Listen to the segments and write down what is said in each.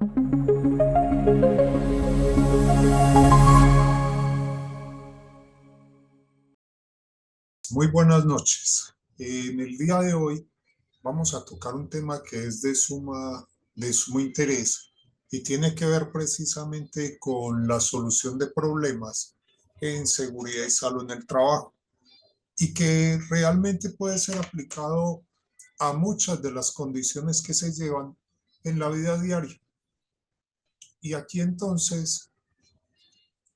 Muy buenas noches. En el día de hoy vamos a tocar un tema que es de sumo interés y tiene que ver precisamente con la solución de problemas en seguridad y salud en el trabajo y que realmente puede ser aplicado a muchas de las condiciones que se llevan en la vida diaria. Y aquí entonces,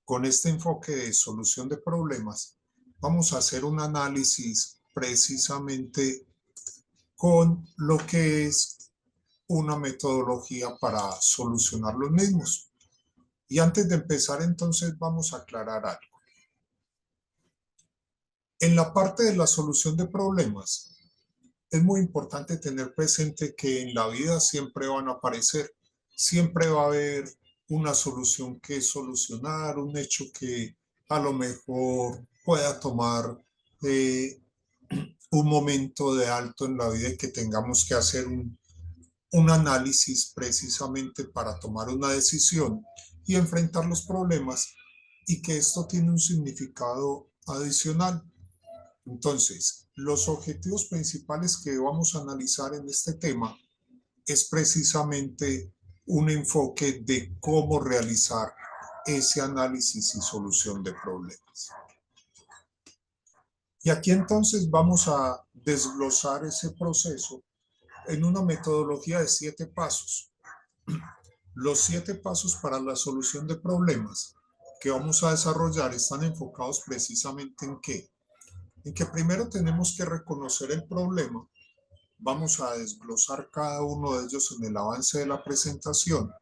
con este enfoque de solución de problemas, vamos a hacer un análisis precisamente con lo que es una metodología para solucionar los mismos. Y antes de empezar, entonces, vamos a aclarar algo. En la parte de la solución de problemas, es muy importante tener presente que en la vida siempre van a aparecer, siempre va a haber una solución que solucionar, un hecho que a lo mejor pueda tomar un momento de alto en la vida y que tengamos que hacer un análisis precisamente para tomar una decisión y enfrentar los problemas y que esto tiene un significado adicional. Entonces, los objetivos principales que vamos a analizar en este tema es precisamente un enfoque de cómo realizar ese análisis y solución de problemas. Y aquí entonces vamos a desglosar ese proceso en una metodología de 7 pasos. Los 7 pasos para la solución de problemas que vamos a desarrollar están enfocados precisamente en qué. En que primero tenemos que reconocer el problema. Vamos a desglosar cada uno de ellos en el avance de la presentación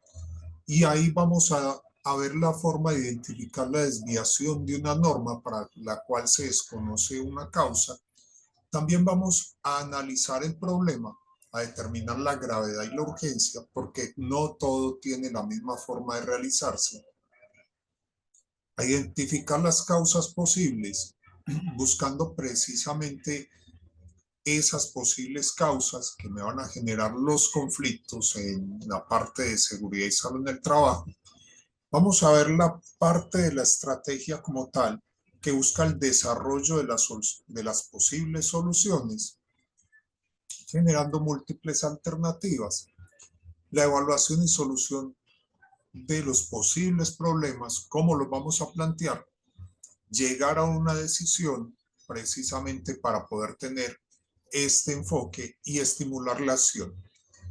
y ahí vamos a ver la forma de identificar la desviación de una norma para la cual se desconoce una causa. También vamos a analizar el problema, a determinar la gravedad y la urgencia, porque no todo tiene la misma forma de realizarse. A identificar las causas posibles, buscando precisamente esas posibles causas que me van a generar los conflictos en la parte de seguridad y salud en el trabajo. Vamos a ver la parte de la estrategia como tal, que busca el desarrollo de las posibles soluciones, generando múltiples alternativas. La evaluación y solución de los posibles problemas, cómo los vamos a plantear, llegar a una decisión precisamente para poder tener este enfoque y estimular la acción.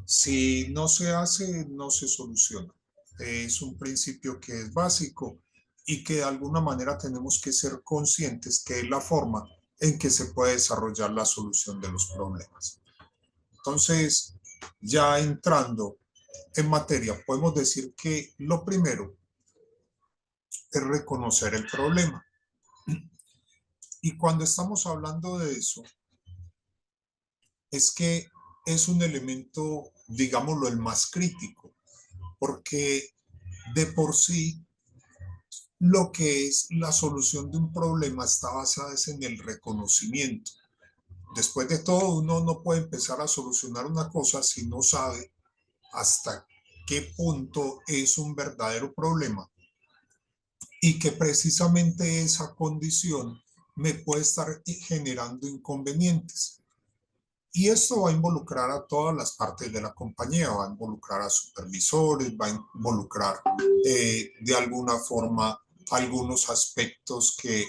Si no se hace, no se soluciona. Es un principio que es básico y que de alguna manera tenemos que ser conscientes que es la forma en que se puede desarrollar la solución de los problemas. Entonces, ya entrando en materia, podemos decir que lo primero es reconocer el problema. Y cuando estamos hablando de eso, es que es un elemento, digámoslo, el más crítico, porque de por sí lo que es la solución de un problema está basada en el reconocimiento. Después de todo, uno no puede empezar a solucionar una cosa si no sabe hasta qué punto es un verdadero problema y que precisamente esa condición me puede estar generando inconvenientes. Y esto va a involucrar a todas las partes de la compañía, va a involucrar a supervisores, va a involucrar de alguna forma algunos aspectos que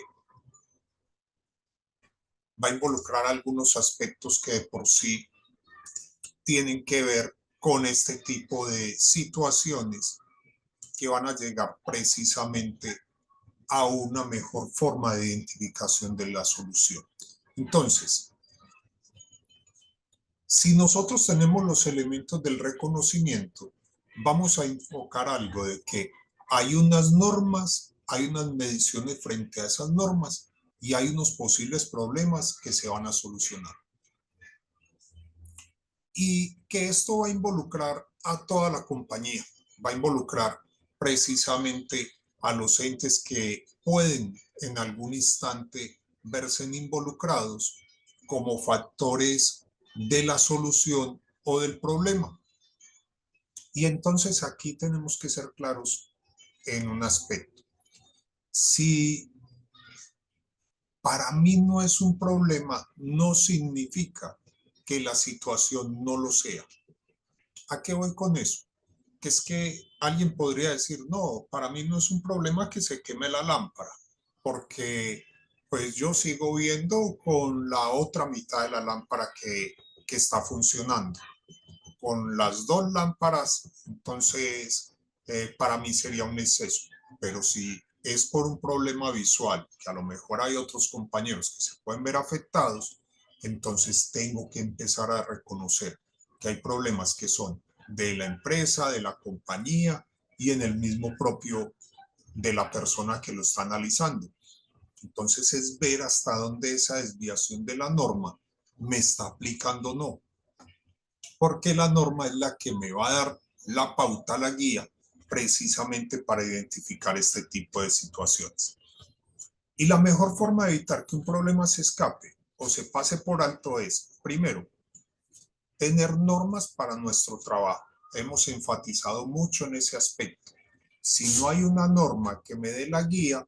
de por sí tienen que ver con este tipo de situaciones que van a llegar precisamente a una mejor forma de identificación de la solución. Entonces, si nosotros tenemos los elementos del reconocimiento, vamos a enfocar algo de que hay unas normas, hay unas mediciones frente a esas normas y hay unos posibles problemas que se van a solucionar. Y que esto va a involucrar a toda la compañía, va a involucrar precisamente a los entes que pueden en algún instante verse involucrados como factores de la solución o del problema. Y entonces aquí tenemos que ser claros en un aspecto. Si para mí no es un problema, no significa que la situación no lo sea. ¿A qué voy con eso? Que es que alguien podría decir, no, para mí no es un problema que se queme la lámpara, porque pues yo sigo viendo con la otra mitad de la lámpara que está funcionando. Con las dos lámparas, entonces para mí sería un exceso. Pero si es por un problema visual, que a lo mejor hay otros compañeros que se pueden ver afectados, entonces tengo que empezar a reconocer que hay problemas que son de la empresa, de la compañía y en el mismo propio de la persona que lo está analizando. Entonces es ver hasta dónde esa desviación de la norma me está aplicando o no, porque la norma es la que me va a dar la pauta, la guía, precisamente para identificar este tipo de situaciones. Y la mejor forma de evitar que un problema se escape o se pase por alto es, primero, tener normas para nuestro trabajo. Hemos enfatizado mucho en ese aspecto. Si no hay una norma que me dé la guía,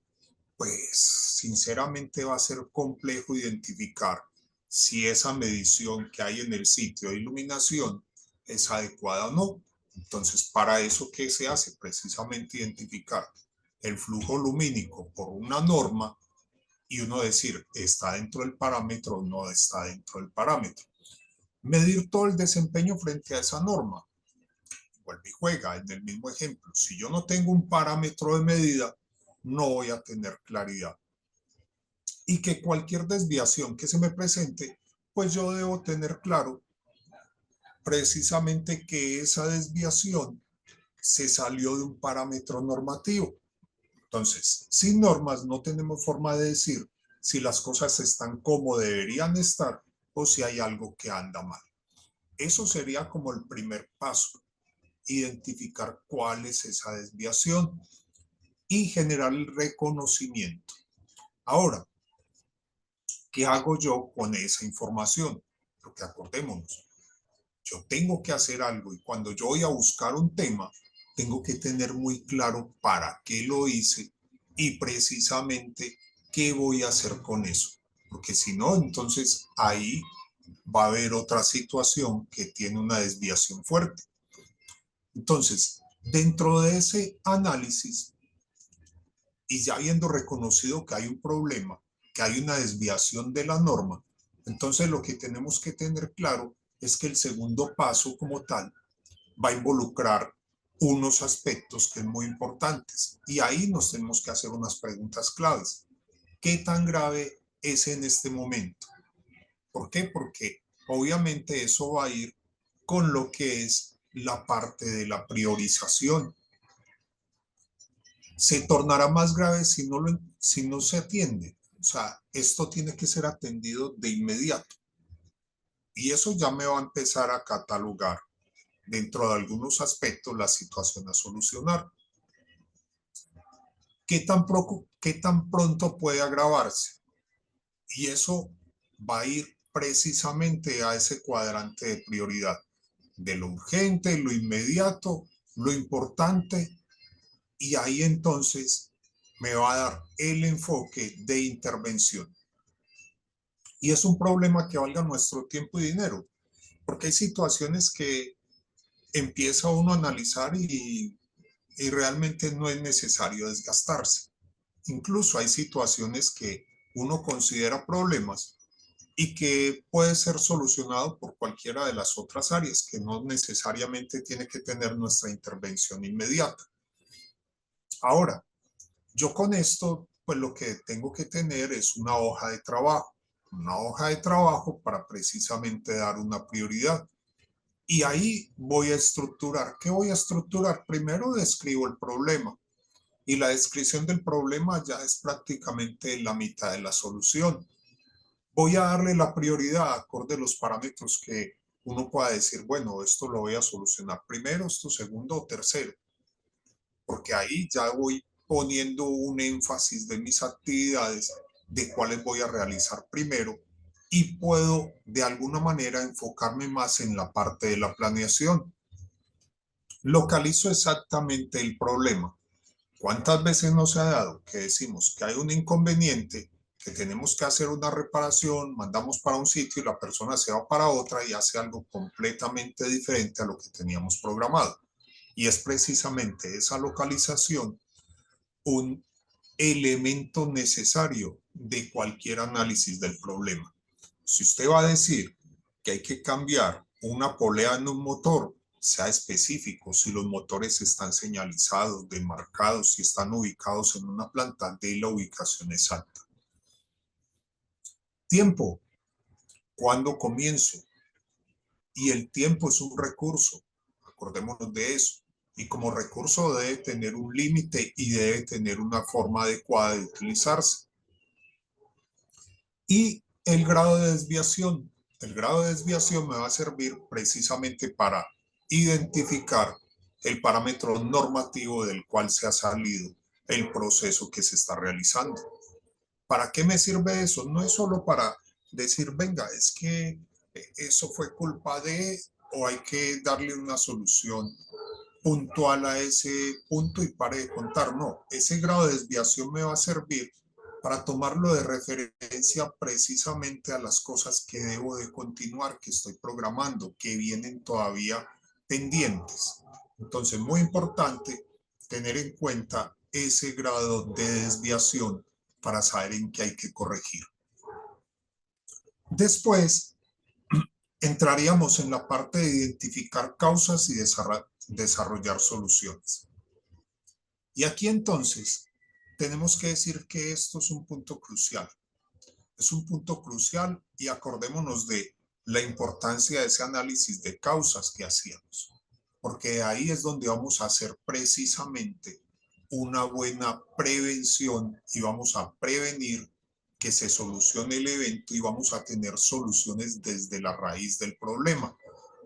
pues sinceramente va a ser complejo identificar si esa medición que hay en el sitio de iluminación es adecuada o no. Entonces, para eso, ¿qué se hace? Precisamente identificar el flujo lumínico por una norma y uno decir, ¿está dentro del parámetro o no está dentro del parámetro? Medir todo el desempeño frente a esa norma. Vuelve y juega en el mismo ejemplo. Si yo no tengo un parámetro de medida, no voy a tener claridad. Y que cualquier desviación que se me presente, pues yo debo tener claro precisamente que esa desviación se salió de un parámetro normativo. Entonces, sin normas no tenemos forma de decir si las cosas están como deberían estar o si hay algo que anda mal. Eso sería como el primer paso, identificar cuál es esa desviación y generar el reconocimiento. Ahora, ¿qué hago yo con esa información? Porque acordémonos, yo tengo que hacer algo y cuando yo voy a buscar un tema, tengo que tener muy claro para qué lo hice y precisamente qué voy a hacer con eso. Porque si no, entonces ahí va a haber otra situación que tiene una desviación fuerte. Entonces, dentro de ese análisis y ya habiendo reconocido que hay un problema, que hay una desviación de la norma, entonces lo que tenemos que tener claro es que el segundo paso como tal va a involucrar unos aspectos que son muy importantes y ahí nos tenemos que hacer unas preguntas claves. ¿Qué tan grave es en este momento? ¿Por qué? Porque obviamente eso va a ir con lo que es la parte de la priorización. Se tornará más grave si no se atiende. O sea, esto tiene que ser atendido de inmediato. Y eso ya me va a empezar a catalogar dentro de algunos aspectos la situación a solucionar. ¿Qué tan pronto puede agravarse? Y eso va a ir precisamente a ese cuadrante de prioridad, de lo urgente, lo inmediato, lo importante, y ahí entonces me va a dar el enfoque de intervención. Y es un problema que valga nuestro tiempo y dinero, porque hay situaciones que empieza uno a analizar y realmente no es necesario desgastarse. Incluso hay situaciones que uno considera problemas y que puede ser solucionado por cualquiera de las otras áreas, que no necesariamente tiene que tener nuestra intervención inmediata. Ahora, yo con esto, pues lo que tengo que tener es una hoja de trabajo para precisamente dar una prioridad. Y ahí voy a estructurar. ¿Qué voy a estructurar? Primero describo el problema y la descripción del problema ya es prácticamente la mitad de la solución. Voy a darle la prioridad acorde a los parámetros que uno pueda decir, bueno, esto lo voy a solucionar primero, esto segundo o tercero, porque ahí ya voy poniendo un énfasis de mis actividades, de cuáles voy a realizar primero y puedo de alguna manera enfocarme más en la parte de la planeación. localizo exactamente el problema. ¿Cuántas veces no se ha dado que decimos que hay un inconveniente, que tenemos que hacer una reparación, mandamos para un sitio y la persona se va para otra y hace algo completamente diferente a lo que teníamos programado? Y es precisamente esa localización un elemento necesario de cualquier análisis del problema. Si usted va a decir que hay que cambiar una polea en un motor, sea específico, si los motores están señalizados, demarcados, si están ubicados en una planta, de la ubicación exacta. Tiempo, ¿cuándo comienzo? Y el tiempo es un recurso, acordémonos de eso. Y como recurso debe tener un límite y debe tener una forma adecuada de utilizarse. Y el grado de desviación. El grado de desviación me va a servir precisamente para identificar el parámetro normativo del cual se ha salido el proceso que se está realizando. ¿Para qué me sirve eso? No es solo para decir, venga, es que eso fue culpa de, o hay que darle una solución puntual a ese punto y pare de contar. No, ese grado de desviación me va a servir para tomarlo de referencia precisamente a las cosas que debo de continuar, que estoy programando, que vienen todavía pendientes. Entonces, muy importante tener en cuenta ese grado de desviación para saber en qué hay que corregir. Después, entraríamos en la parte de identificar causas y desarrollar soluciones. Y aquí entonces tenemos que decir que esto es un punto crucial. Es un punto crucial y acordémonos de la importancia de ese análisis de causas que hacíamos, porque ahí es donde vamos a hacer precisamente una buena prevención y vamos a prevenir que se solucione el evento y vamos a tener soluciones desde la raíz del problema.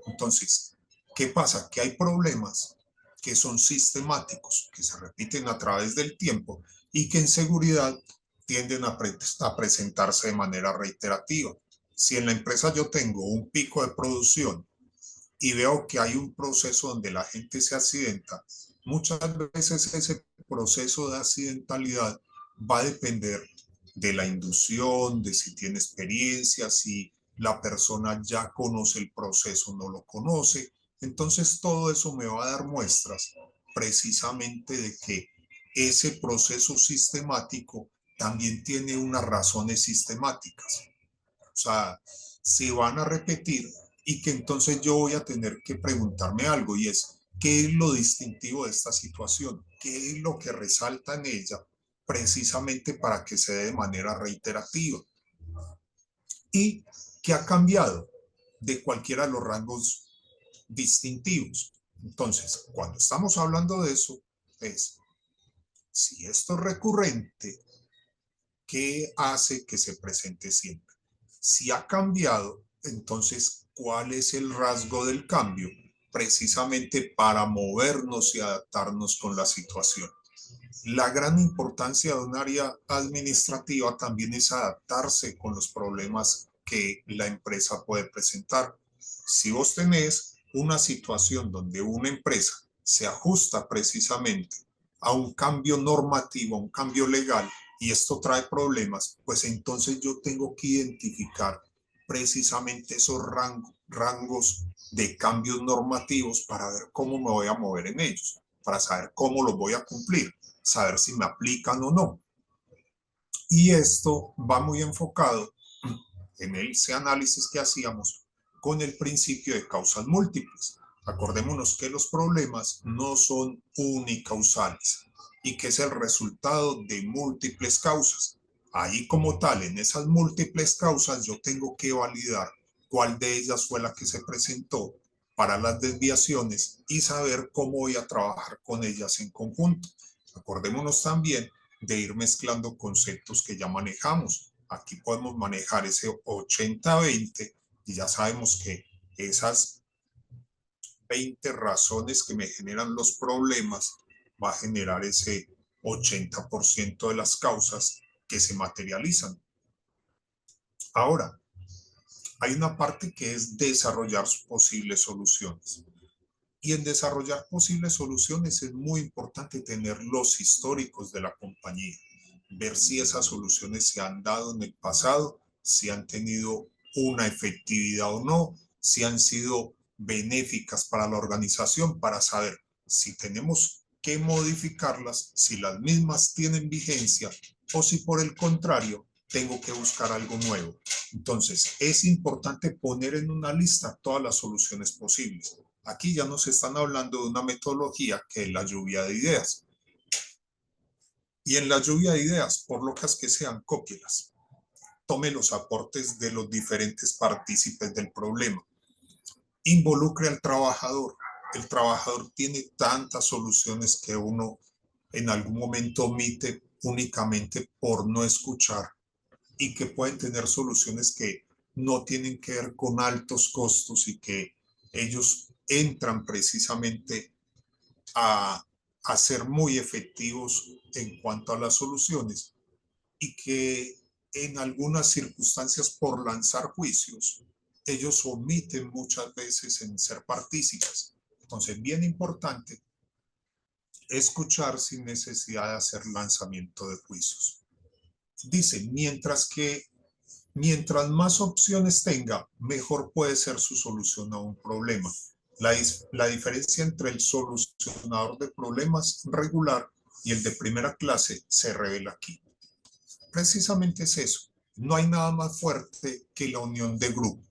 Entonces, ¿qué pasa? Que hay problemas que son sistemáticos, que se repiten a través del tiempo y que en seguridad tienden a presentarse de manera reiterativa. Si en la empresa yo tengo un pico de producción y veo que hay un proceso donde la gente se accidenta, muchas veces ese proceso de accidentalidad va a depender de la inducción, de si tiene experiencia, si la persona ya conoce el proceso o no lo conoce. Entonces todo eso me va a dar muestras precisamente de que ese proceso sistemático también tiene unas razones sistemáticas. O sea, se van a repetir y que entonces yo voy a tener que preguntarme algo y es, ¿qué es lo distintivo de esta situación? ¿Qué es lo que resalta en ella precisamente para que se dé de manera reiterativa? ¿Y qué ha cambiado de cualquiera de los rangos distintivos? Entonces, cuando estamos hablando de eso, es, si esto es recurrente, ¿qué hace que se presente siempre? Si ha cambiado, entonces, ¿cuál es el rasgo del cambio? Precisamente para movernos y adaptarnos con la situación. La gran importancia de un área administrativa también es adaptarse con los problemas que la empresa puede presentar. Si vos tenés una situación donde una empresa se ajusta precisamente a un cambio normativo, a un cambio legal, y esto trae problemas, pues entonces yo tengo que identificar precisamente esos rangos de cambios normativos para ver cómo me voy a mover en ellos, para saber cómo los voy a cumplir, saber si me aplican o no. Y esto va muy enfocado en ese análisis que hacíamos con el principio de causas múltiples. Acordémonos que los problemas no son unicausales y que es el resultado de múltiples causas. Ahí como tal, en esas múltiples causas, yo tengo que validar cuál de ellas fue la que se presentó para las desviaciones y saber cómo voy a trabajar con ellas en conjunto. Acordémonos también de ir mezclando conceptos que ya manejamos. Aquí podemos manejar ese 80-20 y ya sabemos que esas 20 razones que me generan los problemas va a generar ese 80% de las causas que se materializan. Ahora, hay una parte que es desarrollar posibles soluciones. Y en desarrollar posibles soluciones es muy importante tener los históricos de la compañía, ver si esas soluciones se han dado en el pasado, si han tenido una efectividad o no, si han sido benéficas para la organización, para saber si tenemos que modificarlas, si las mismas tienen vigencia o si por el contrario tengo que buscar algo nuevo. Entonces, es importante poner en una lista todas las soluciones posibles. Aquí ya nos están hablando de una metodología que es la lluvia de ideas. Y en la lluvia de ideas, por locas que sean, cópielas. Tome los aportes de los diferentes partícipes del problema. Involucre al trabajador. El trabajador tiene tantas soluciones que uno en algún momento omite únicamente por no escuchar y que pueden tener soluciones que no tienen que ver con altos costos y que ellos entran precisamente a ser muy efectivos en cuanto a las soluciones y que en algunas circunstancias por lanzar juicios, ellos omiten muchas veces en ser partícipes. Entonces, bien importante escuchar sin necesidad de hacer lanzamiento de juicios. Dice, mientras más opciones tenga, mejor puede ser su solución a un problema. La diferencia entre el solucionador de problemas regular y el de primera clase se revela aquí. Precisamente es eso. No hay nada más fuerte que la unión de grupo.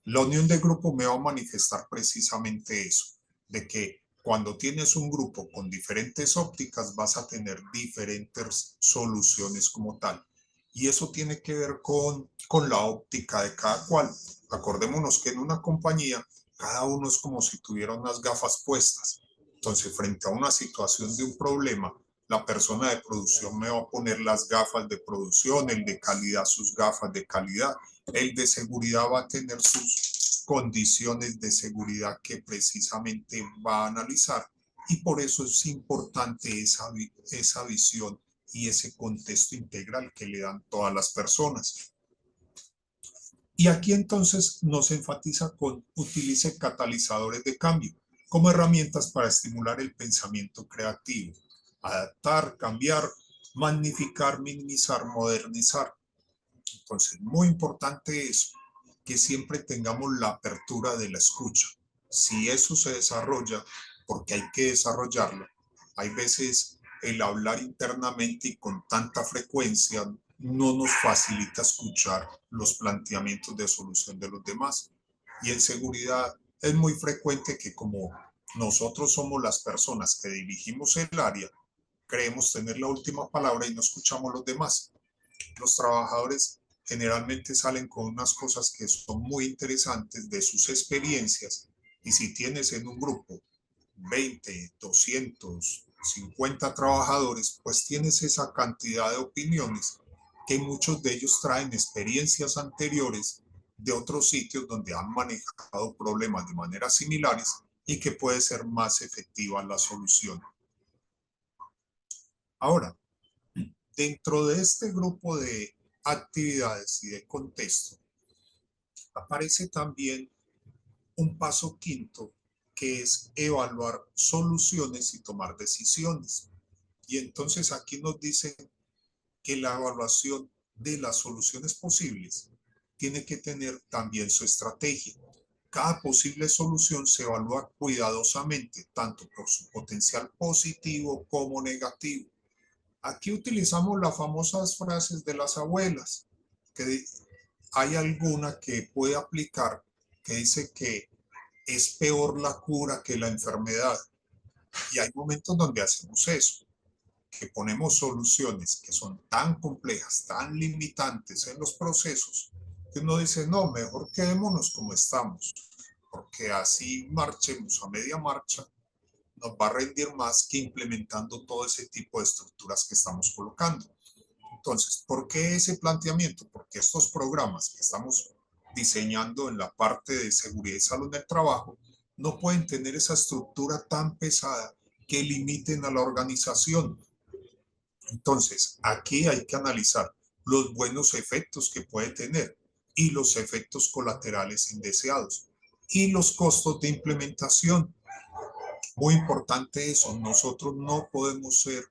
La unión de grupo me va a manifestar precisamente eso, de que cuando tienes un grupo con diferentes ópticas vas a tener diferentes soluciones como tal. Y eso tiene que ver con la óptica de cada cual. Acordémonos que en una compañía cada uno es como si tuviera unas gafas puestas. Entonces, frente a una situación de un problema, la persona de producción me va a poner las gafas de producción, el de calidad sus gafas de calidad, el de seguridad va a tener sus condiciones de seguridad que precisamente va a analizar y por eso es importante esa visión y ese contexto integral que le dan todas las personas. Y aquí entonces nos enfatiza con utilice catalizadores de cambio como herramientas para estimular el pensamiento creativo, adaptar, cambiar, magnificar, minimizar, modernizar. Entonces, muy importante es que siempre tengamos la apertura de la escucha. Si eso se desarrolla, porque hay que desarrollarlo, hay veces el hablar internamente y con tanta frecuencia no nos facilita escuchar los planteamientos de solución de los demás. Y en seguridad es muy frecuente que como nosotros somos las personas que dirigimos el área, creemos tener la última palabra y no escuchamos a los demás. Los trabajadores generalmente salen con unas cosas que son muy interesantes de sus experiencias y si tienes en un grupo 20, 200, 50 trabajadores, pues tienes esa cantidad de opiniones que muchos de ellos traen experiencias anteriores de otros sitios donde han manejado problemas de maneras similares y que puede ser más efectiva la solución. Ahora, dentro de este grupo de actividades y de contexto, aparece también un paso quinto, que es evaluar soluciones y tomar decisiones. Y entonces aquí nos dicen que la evaluación de las soluciones posibles tiene que tener también su estrategia. Cada posible solución se evalúa cuidadosamente, tanto por su potencial positivo como negativo. Aquí utilizamos las famosas frases de las abuelas, que hay alguna que puede aplicar, que dice que es peor la cura que la enfermedad. Y hay momentos donde hacemos eso, que ponemos soluciones que son tan complejas, tan limitantes en los procesos, que uno dice, no, mejor quedémonos como estamos, porque así marchemos a media marcha, nos va a rendir más que implementando todo ese tipo de estructuras que estamos colocando. Entonces, ¿por qué ese planteamiento? Porque estos programas que estamos diseñando en la parte de seguridad y salud del trabajo no pueden tener esa estructura tan pesada que limiten a la organización. Entonces, aquí hay que analizar los buenos efectos que puede tener y los efectos colaterales indeseados y los costos de implementación. Muy importante eso, nosotros no podemos ser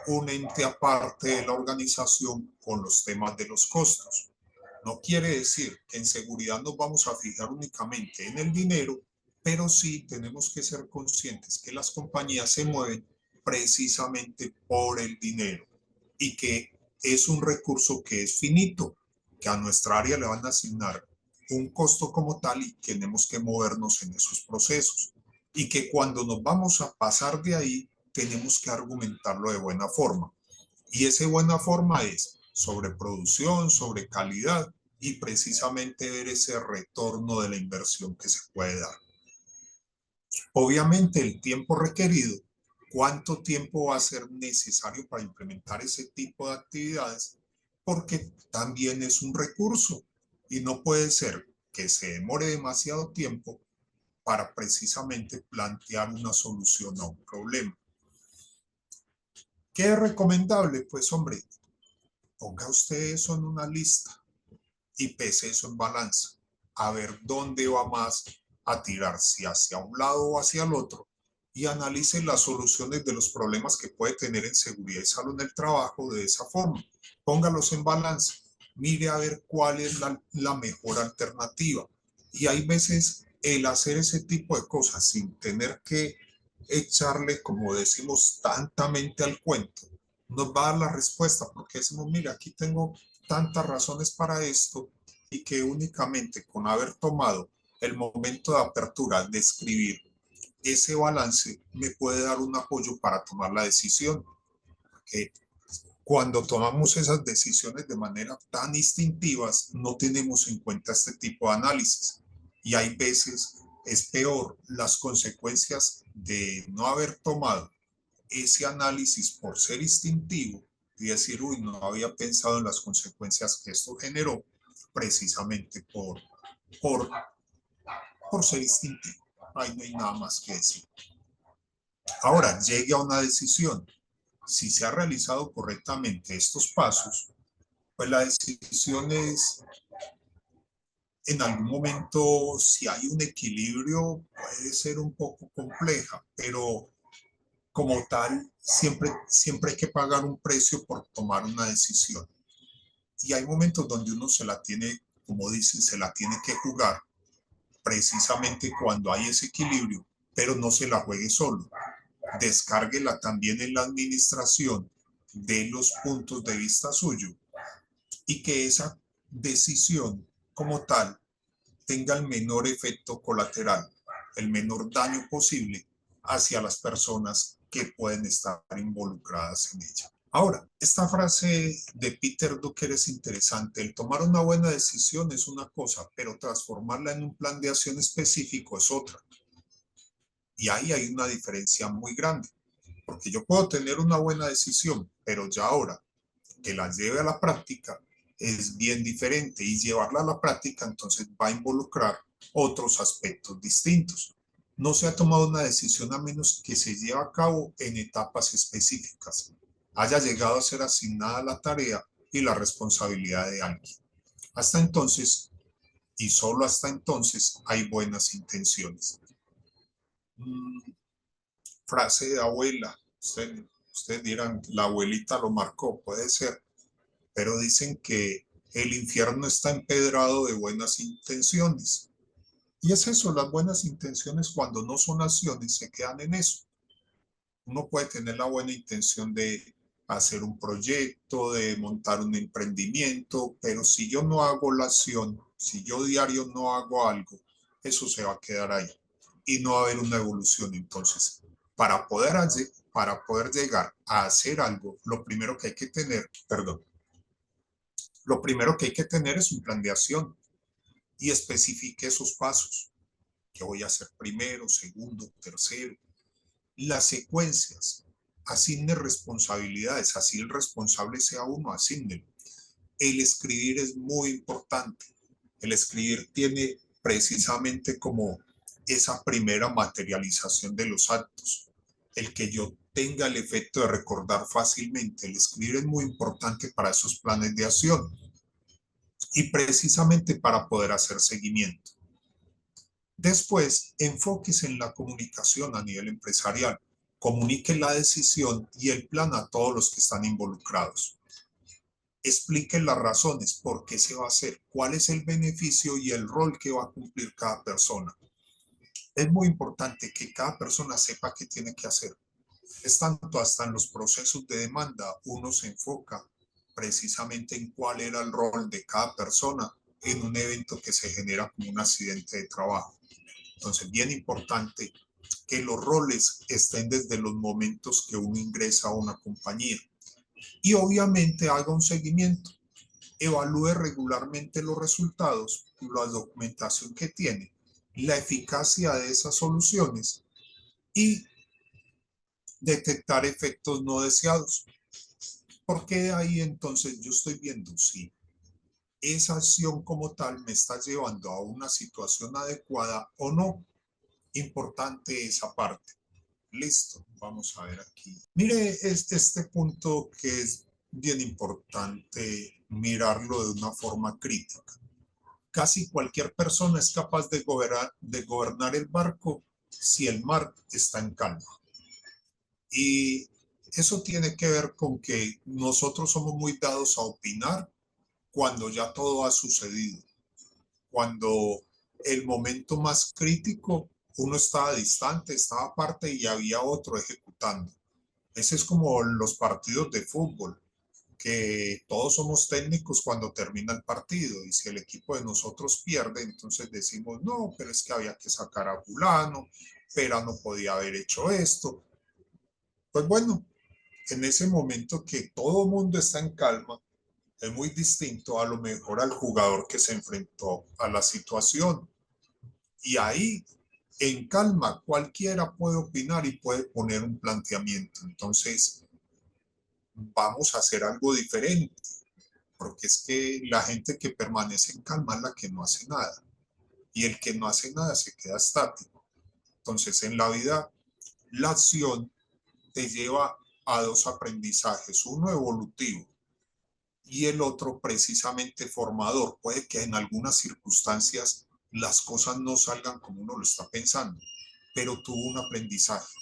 un ente aparte de la organización con los temas de los costos. No quiere decir que en seguridad nos vamos a fijar únicamente en el dinero, pero sí tenemos que ser conscientes que las compañías se mueven precisamente por el dinero y que es un recurso que es finito, que a nuestra área le van a asignar un costo como tal y tenemos que movernos en esos procesos. Y que cuando nos vamos a pasar de ahí, tenemos que argumentarlo de buena forma. Y esa buena forma es sobre producción, sobre calidad y precisamente ver ese retorno de la inversión que se puede dar. Obviamente el tiempo requerido, cuánto tiempo va a ser necesario para implementar ese tipo de actividades, porque también es un recurso y no puede ser que se demore demasiado tiempo para precisamente plantear una solución a un problema. ¿Qué es recomendable? Pues hombre, ponga usted eso en una lista y pese eso en balanza, a ver dónde va más a tirar, si hacia un lado o hacia el otro, y analice las soluciones de los problemas que puede tener en seguridad y salud en el trabajo de esa forma. Póngalos en balanza, mire a ver cuál es la mejor alternativa. Y hay veces el hacer ese tipo de cosas sin tener que echarle, como decimos, tanta mente al cuento, nos va a dar la respuesta, porque decimos, mira, aquí tengo tantas razones para esto y que únicamente con haber tomado el momento de apertura de escribir ese balance me puede dar un apoyo para tomar la decisión. Que cuando tomamos esas decisiones de manera tan instintivas, no tenemos en cuenta este tipo de análisis. Y hay veces es peor las consecuencias de no haber tomado ese análisis por ser instintivo y decir, uy, no había pensado en las consecuencias que esto generó precisamente por, por ser instintivo. Ahí no hay nada más que decir. Ahora, llegue a una decisión. Si se ha realizado correctamente estos pasos, pues la decisión es, en algún momento, si hay un equilibrio, puede ser un poco compleja, pero como tal, siempre hay que pagar un precio por tomar una decisión. Y hay momentos donde uno se la tiene, como dicen, se la tiene que jugar, precisamente cuando hay ese equilibrio, pero no se la juegue solo. Descárguela también en la administración de los puntos de vista suyo y que esa decisión como tal tenga el menor efecto colateral, el menor daño posible hacia las personas que pueden estar involucradas en ella. Ahora, esta frase de Peter Drucker es interesante. El tomar una buena decisión es una cosa, pero transformarla en un plan de acción específico es otra. Y ahí hay una diferencia muy grande, porque yo puedo tener una buena decisión, pero ya ahora que la lleve a la práctica es bien diferente y llevarla a la práctica entonces va a involucrar otros aspectos distintos. No se ha tomado una decisión a menos que se lleve a cabo en etapas específicas, haya llegado a ser asignada la tarea y la responsabilidad de alguien. Hasta entonces, y solo hasta entonces, hay buenas intenciones. Frase de abuela, ustedes dirán, la abuelita lo marcó, puede ser, pero dicen que el infierno está empedrado de buenas intenciones. Y es eso, las buenas intenciones cuando no son acciones se quedan en eso. Uno puede tener la buena intención de hacer un proyecto, de montar un emprendimiento, pero si yo no hago la acción, si yo diario no hago algo, eso se va a quedar ahí y no va a haber una evolución. Entonces, para poder llegar a hacer algo, lo primero que hay que tener, perdón, lo primero que hay que tener es un plan de acción y especifique esos pasos. ¿Qué voy a hacer primero, segundo, tercero? Las secuencias. Asigne responsabilidades. Así el responsable sea uno, asigne. El escribir es muy importante. El escribir tiene precisamente como esa primera materialización de los actos. El que yo tenga el efecto de recordar fácilmente. El escribir es muy importante para esos planes de acción y precisamente para poder hacer seguimiento. Después, enfóquese en la comunicación a nivel empresarial. Comunique la decisión y el plan a todos los que están involucrados. Explique las razones, por qué se va a hacer, cuál es el beneficio y el rol que va a cumplir cada persona. Es muy importante que cada persona sepa qué tiene que hacer. Es tanto hasta en los procesos de demanda, uno se enfoca precisamente en cuál era el rol de cada persona en un evento que se genera como un accidente de trabajo. Entonces, bien importante que los roles estén desde los momentos que uno ingresa a una compañía. Y obviamente haga un seguimiento, evalúe regularmente los resultados, la documentación que tiene, la eficacia de esas soluciones y detectar efectos no deseados. Porque ahí entonces yo estoy viendo si esa acción como tal me está llevando a una situación adecuada o no. Importante esa parte. Listo, vamos a ver aquí. Mire este punto que es bien importante mirarlo de una forma crítica. Casi cualquier persona es capaz de gobernar el barco si el mar está en calma. Y eso tiene que ver con que nosotros somos muy dados a opinar cuando ya todo ha sucedido. Cuando el momento más crítico, uno estaba distante, estaba aparte y había otro ejecutando. Ese es como los partidos de fútbol, que todos somos técnicos cuando termina el partido y si el equipo de nosotros pierde, entonces decimos, no, pero es que había que sacar a fulano, pero no podía haber hecho esto. Pues bueno, en ese momento que todo el mundo está en calma, es muy distinto a lo mejor al jugador que se enfrentó a la situación. Y ahí, en calma, cualquiera puede opinar y puede poner un planteamiento. Entonces, vamos a hacer algo diferente, porque es que la gente que permanece en calma es la que no hace nada. Y el que no hace nada se queda estático. Entonces, en la vida, la acción te lleva a dos aprendizajes, uno evolutivo y el otro precisamente formador. Puede que en algunas circunstancias las cosas no salgan como uno lo está pensando, pero tuvo un aprendizaje.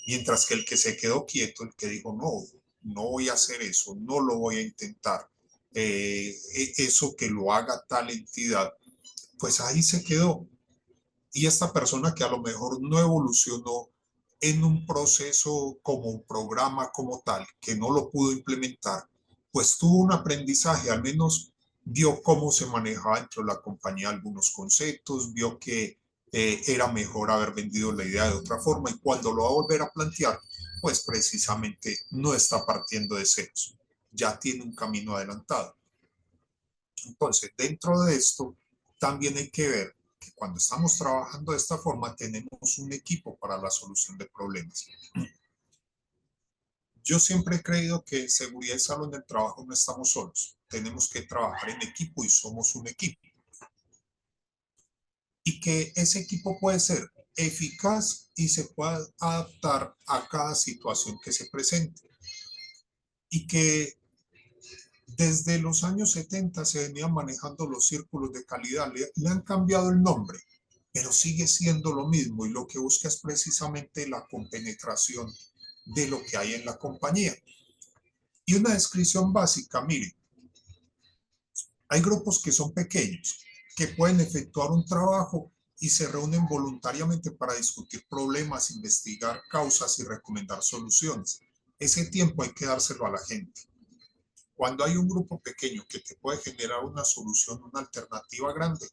Mientras que el que se quedó quieto, el que dijo, no, no voy a hacer eso, no lo voy a intentar, eso que lo haga tal entidad, pues ahí se quedó. Y esta persona que a lo mejor no evolucionó en un proceso como un programa como tal, que no lo pudo implementar, pues tuvo un aprendizaje, al menos vio cómo se manejaba dentro de la compañía algunos conceptos, vio que era mejor haber vendido la idea de otra forma y cuando lo va a volver a plantear, pues precisamente no está partiendo de ceros, ya tiene un camino adelantado. Entonces, dentro de esto, también hay que ver que cuando estamos trabajando de esta forma, tenemos un equipo para la solución de problemas. Yo siempre he creído que en seguridad y salud del trabajo no estamos solos. Tenemos que trabajar en equipo y somos un equipo. Y que ese equipo puede ser eficaz y se pueda adaptar a cada situación que se presente. Y que desde los años 70 se venían manejando los círculos de calidad, le han cambiado el nombre, pero sigue siendo lo mismo y lo que busca es precisamente la compenetración de lo que hay en la compañía. Y una descripción básica, mire, hay grupos que son pequeños, que pueden efectuar un trabajo y se reúnen voluntariamente para discutir problemas, investigar causas y recomendar soluciones. Ese tiempo hay que dárselo a la gente. Cuando hay un grupo pequeño que te puede generar una solución, una alternativa grande,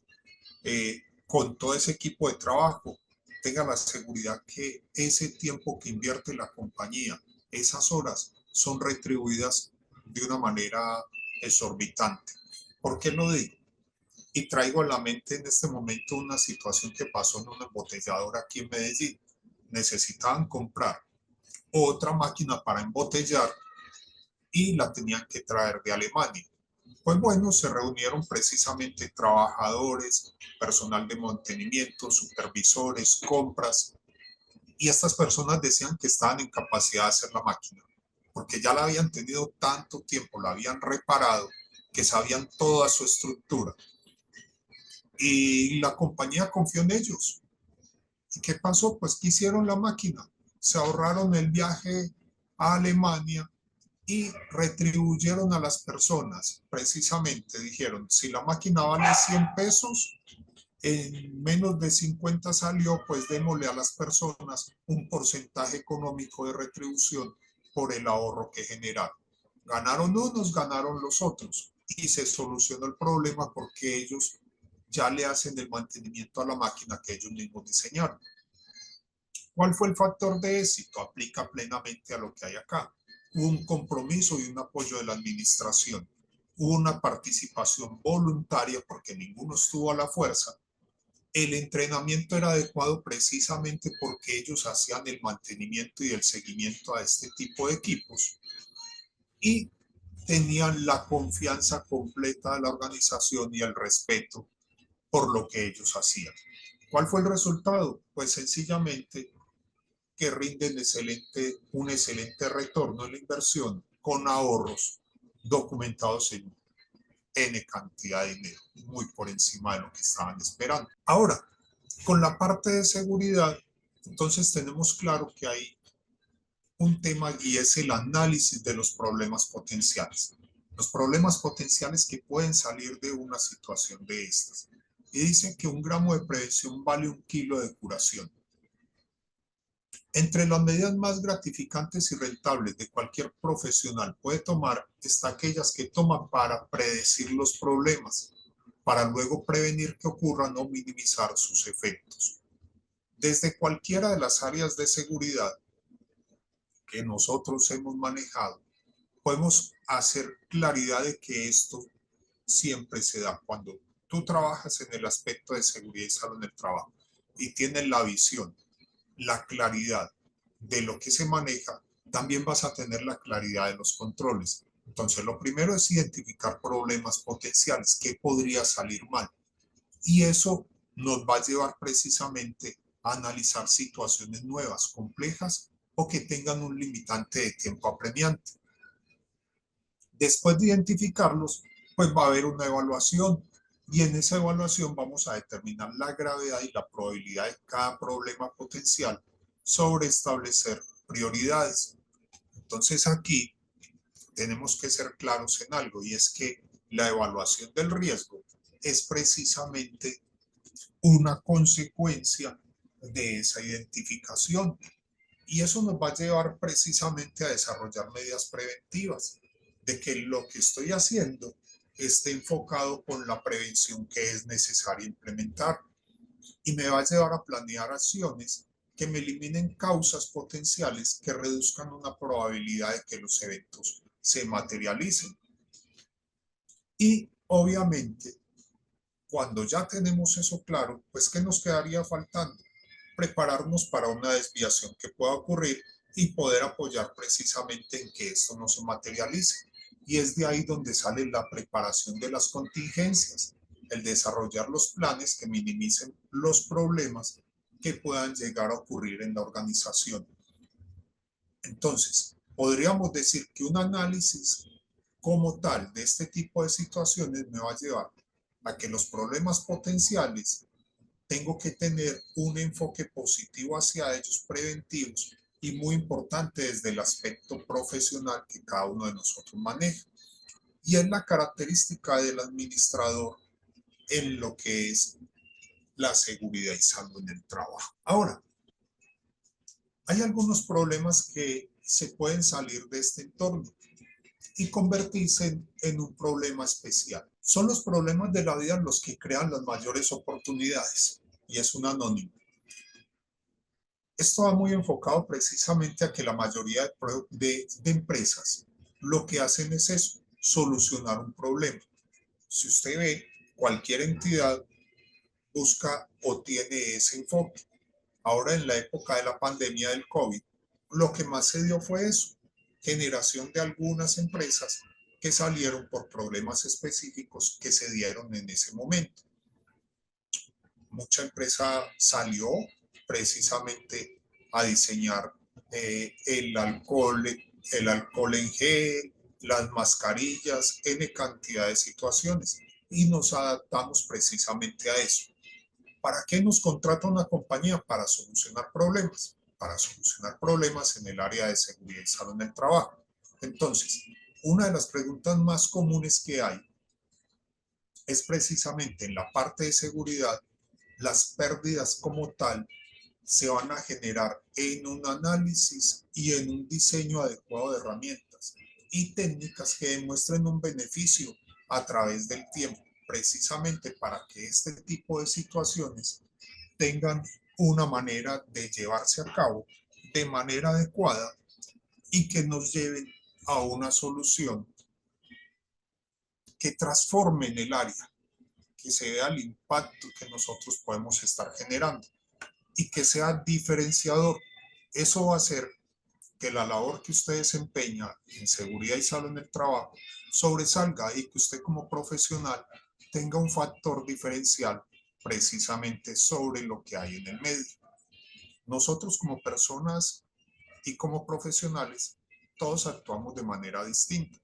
con todo ese equipo de trabajo, tenga la seguridad que ese tiempo que invierte la compañía, esas horas, son retribuidas de una manera exorbitante. ¿Por qué lo digo? Y traigo a la mente en este momento una situación que pasó en una embotelladora aquí en Medellín. Necesitaban comprar otra máquina para embotellar y la tenían que traer de Alemania. Pues bueno, se reunieron precisamente trabajadores, personal de mantenimiento, supervisores, compras, y estas personas decían que estaban en capacidad de hacer la máquina, porque ya la habían tenido tanto tiempo, la habían reparado, que sabían toda su estructura. Y la compañía confió en ellos. ¿Y qué pasó? Pues que hicieron la máquina, se ahorraron el viaje a Alemania y retribuyeron a las personas. Precisamente dijeron, si la máquina vale 100 pesos, en menos de 50 salió, pues démosle a las personas un porcentaje económico de retribución por el ahorro que generaron. Ganaron unos, ganaron los otros y se solucionó el problema porque ellos ya le hacen el mantenimiento a la máquina que ellos mismos diseñaron. ¿Cuál fue el factor de éxito? Aplica plenamente a lo que hay acá. Hubo un compromiso y un apoyo de la administración. Hubo una participación voluntaria porque ninguno estuvo a la fuerza. El entrenamiento era adecuado precisamente porque ellos hacían el mantenimiento y el seguimiento a este tipo de equipos y tenían la confianza completa de la organización y el respeto por lo que ellos hacían. ¿Cuál fue el resultado? Pues sencillamente que rinden un excelente retorno en la inversión con ahorros documentados en N cantidad de dinero, muy por encima de lo que estaban esperando. Ahora, con la parte de seguridad, entonces tenemos claro que hay un tema y es el análisis de los problemas potenciales. Los problemas potenciales que pueden salir de una situación de estas. Y dicen que un gramo de prevención vale un kilo de curación. Entre las medidas más gratificantes y rentables de cualquier profesional puede tomar está aquellas que toman para predecir los problemas, para luego prevenir que ocurran o minimizar sus efectos. Desde cualquiera de las áreas de seguridad que nosotros hemos manejado, podemos hacer claridad de que esto siempre se da cuando tú trabajas en el aspecto de seguridad y salud en el trabajo y tienes la visión, la claridad de lo que se maneja, también vas a tener la claridad de los controles. Entonces, lo primero es identificar problemas potenciales, qué podría salir mal. Y eso nos va a llevar precisamente a analizar situaciones nuevas, complejas o que tengan un limitante de tiempo apremiante. Después de identificarlos, pues va a haber una evaluación y en esa evaluación vamos a determinar la gravedad y la probabilidad de cada problema potencial sobre establecer prioridades. Entonces aquí tenemos que ser claros en algo y es que la evaluación del riesgo es precisamente una consecuencia de esa identificación y eso nos va a llevar precisamente a desarrollar medidas preventivas de que lo que estoy haciendo esté enfocado con la prevención que es necesaria implementar y me va a llevar a planear acciones que me eliminen causas potenciales que reduzcan una probabilidad de que los eventos se materialicen. Y obviamente, cuando ya tenemos eso claro, pues ¿qué nos quedaría faltando? Prepararnos para una desviación que pueda ocurrir y poder apoyar precisamente en que esto no se materialice. Y es de ahí donde sale la preparación de las contingencias, el desarrollar los planes que minimicen los problemas que puedan llegar a ocurrir en la organización. Entonces, podríamos decir que un análisis como tal de este tipo de situaciones me va a llevar a que los problemas potenciales tengo que tener un enfoque positivo hacia ellos, preventivos y muy importante desde el aspecto profesional que cada uno de nosotros maneja. Y es la característica del administrador en lo que es la seguridad y salud en el trabajo. Ahora, hay algunos problemas que se pueden salir de este entorno y convertirse en un problema especial. Son los problemas de la vida los que crean las mayores oportunidades y es un anónimo. Esto va muy enfocado precisamente a que la mayoría de empresas lo que hacen es eso, solucionar un problema. Si usted ve, cualquier entidad busca o tiene ese enfoque. Ahora en la época de la pandemia del COVID, lo que más se dio fue eso, generación de algunas empresas que salieron por problemas específicos que se dieron en ese momento. Mucha empresa salió precisamente a diseñar el alcohol en gel, las mascarillas, N cantidad de situaciones y nos adaptamos precisamente a eso ¿Para qué nos contrata una compañía? Para solucionar problemas. Para solucionar problemas en el área de seguridad y salud en el trabajo. Entonces, una de las preguntas más comunes que hay es precisamente en la parte de seguridad, las pérdidas como tal se van a generar en un análisis y en un diseño adecuado de herramientas y técnicas que demuestren un beneficio a través del tiempo, precisamente para que este tipo de situaciones tengan una manera de llevarse a cabo de manera adecuada y que nos lleven a una solución que transforme en el área, que se vea el impacto que nosotros podemos estar generando y que sea diferenciador. Eso va a hacer que la labor que usted desempeña en seguridad y salud en el trabajo sobresalga y que usted como profesional tenga un factor diferencial precisamente sobre lo que hay en el medio. Nosotros como personas y como profesionales, todos actuamos de manera distinta.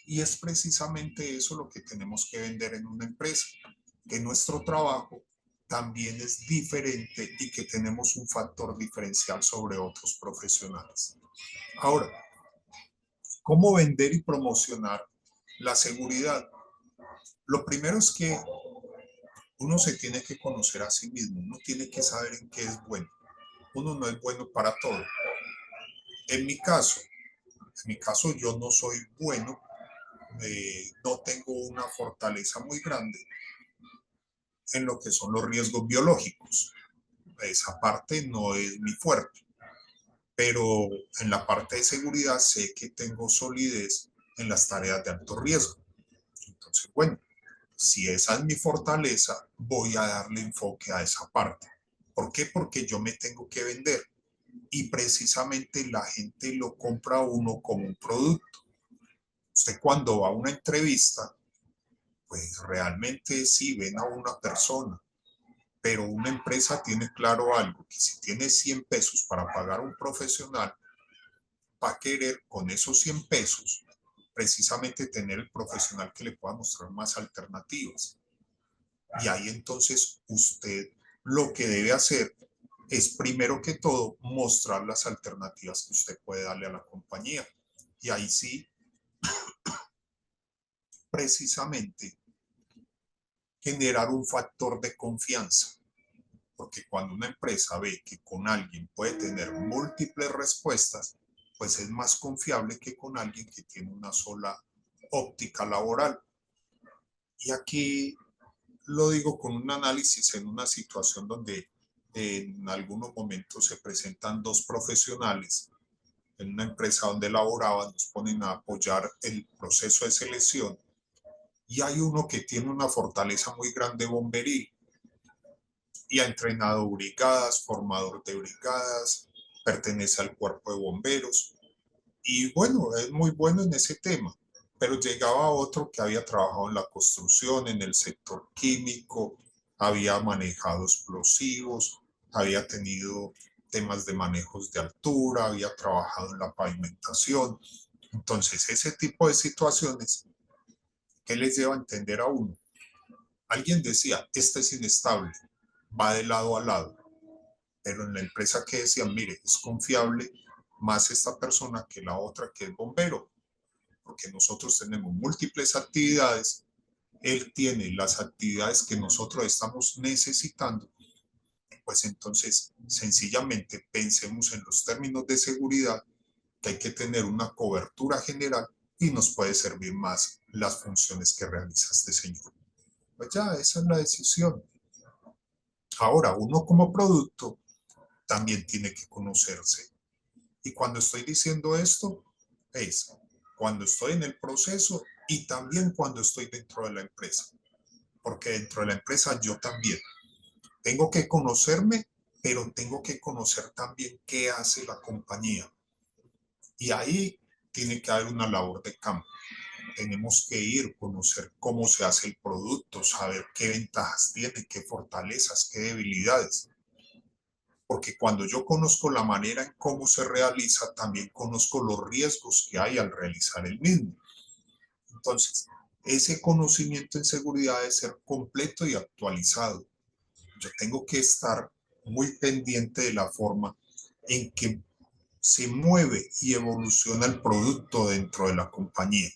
Y es precisamente eso lo que tenemos que vender en una empresa, que nuestro trabajo también es diferente y que tenemos un factor diferencial sobre otros profesionales. Ahora, ¿cómo vender y promocionar la seguridad? Lo primero es que uno se tiene que conocer a sí mismo, uno tiene que saber en qué es bueno. Uno no es bueno para todo. En mi caso, yo no soy bueno, no tengo una fortaleza muy grande en lo que son los riesgos biológicos. Esa parte no es mi fuerte, pero en la parte de seguridad sé que tengo solidez en las tareas de alto riesgo. Entonces, bueno, si esa es mi fortaleza, voy a darle enfoque a esa parte. ¿Por qué? Porque yo me tengo que vender y precisamente la gente lo compra a uno como un producto. Usted cuando va a una entrevista, pues realmente sí ven a una persona, pero una empresa tiene claro algo, que si tiene 100 pesos para pagar a un profesional, va a querer con esos 100 pesos precisamente tener el profesional que le pueda mostrar más alternativas. Y ahí entonces usted lo que debe hacer es primero que todo mostrar las alternativas que usted puede darle a la compañía. Y ahí sí, precisamente, generar un factor de confianza. Porque cuando una empresa ve que con alguien puede tener múltiples respuestas, pues es más confiable que con alguien que tiene una sola óptica laboral. Y aquí lo digo con un análisis en una situación donde en algunos momentos se presentan dos profesionales en una empresa donde laboraban, nos ponen a apoyar el proceso de selección y hay uno que tiene una fortaleza muy grande bomberil y ha entrenado brigadas, formador de brigadas, pertenece al cuerpo de bomberos y bueno, es muy bueno en ese tema, pero llegaba otro que había trabajado en la construcción, en el sector químico, había manejado explosivos, había tenido temas de manejos de altura, había trabajado en la pavimentación. Entonces, ese tipo de situaciones, ¿qué les lleva a entender a uno? Alguien decía, este es inestable, va de lado a lado, pero en la empresa que decían, mire, es confiable más esta persona que la otra que es bombero, porque nosotros tenemos múltiples actividades, él tiene las actividades que nosotros estamos necesitando, pues entonces sencillamente pensemos en los términos de seguridad, que hay que tener una cobertura general y nos puede servir más las funciones que realiza este señor. Pues ya, esa es la decisión. Ahora, uno como producto también tiene que conocerse. Y cuando estoy diciendo esto, es cuando estoy en el proceso y también cuando estoy dentro de la empresa. Porque dentro de la empresa yo también tengo que conocerme, pero tengo que conocer también qué hace la compañía. Y ahí tiene que haber una labor de campo. Tenemos que ir, conocer cómo se hace el producto, saber qué ventajas tiene, qué fortalezas, qué debilidades. Porque cuando yo conozco la manera en cómo se realiza, también conozco los riesgos que hay al realizar el mismo. Entonces, ese conocimiento en seguridad debe ser completo y actualizado. Yo tengo que estar muy pendiente de la forma en que se mueve y evoluciona el producto dentro de la compañía.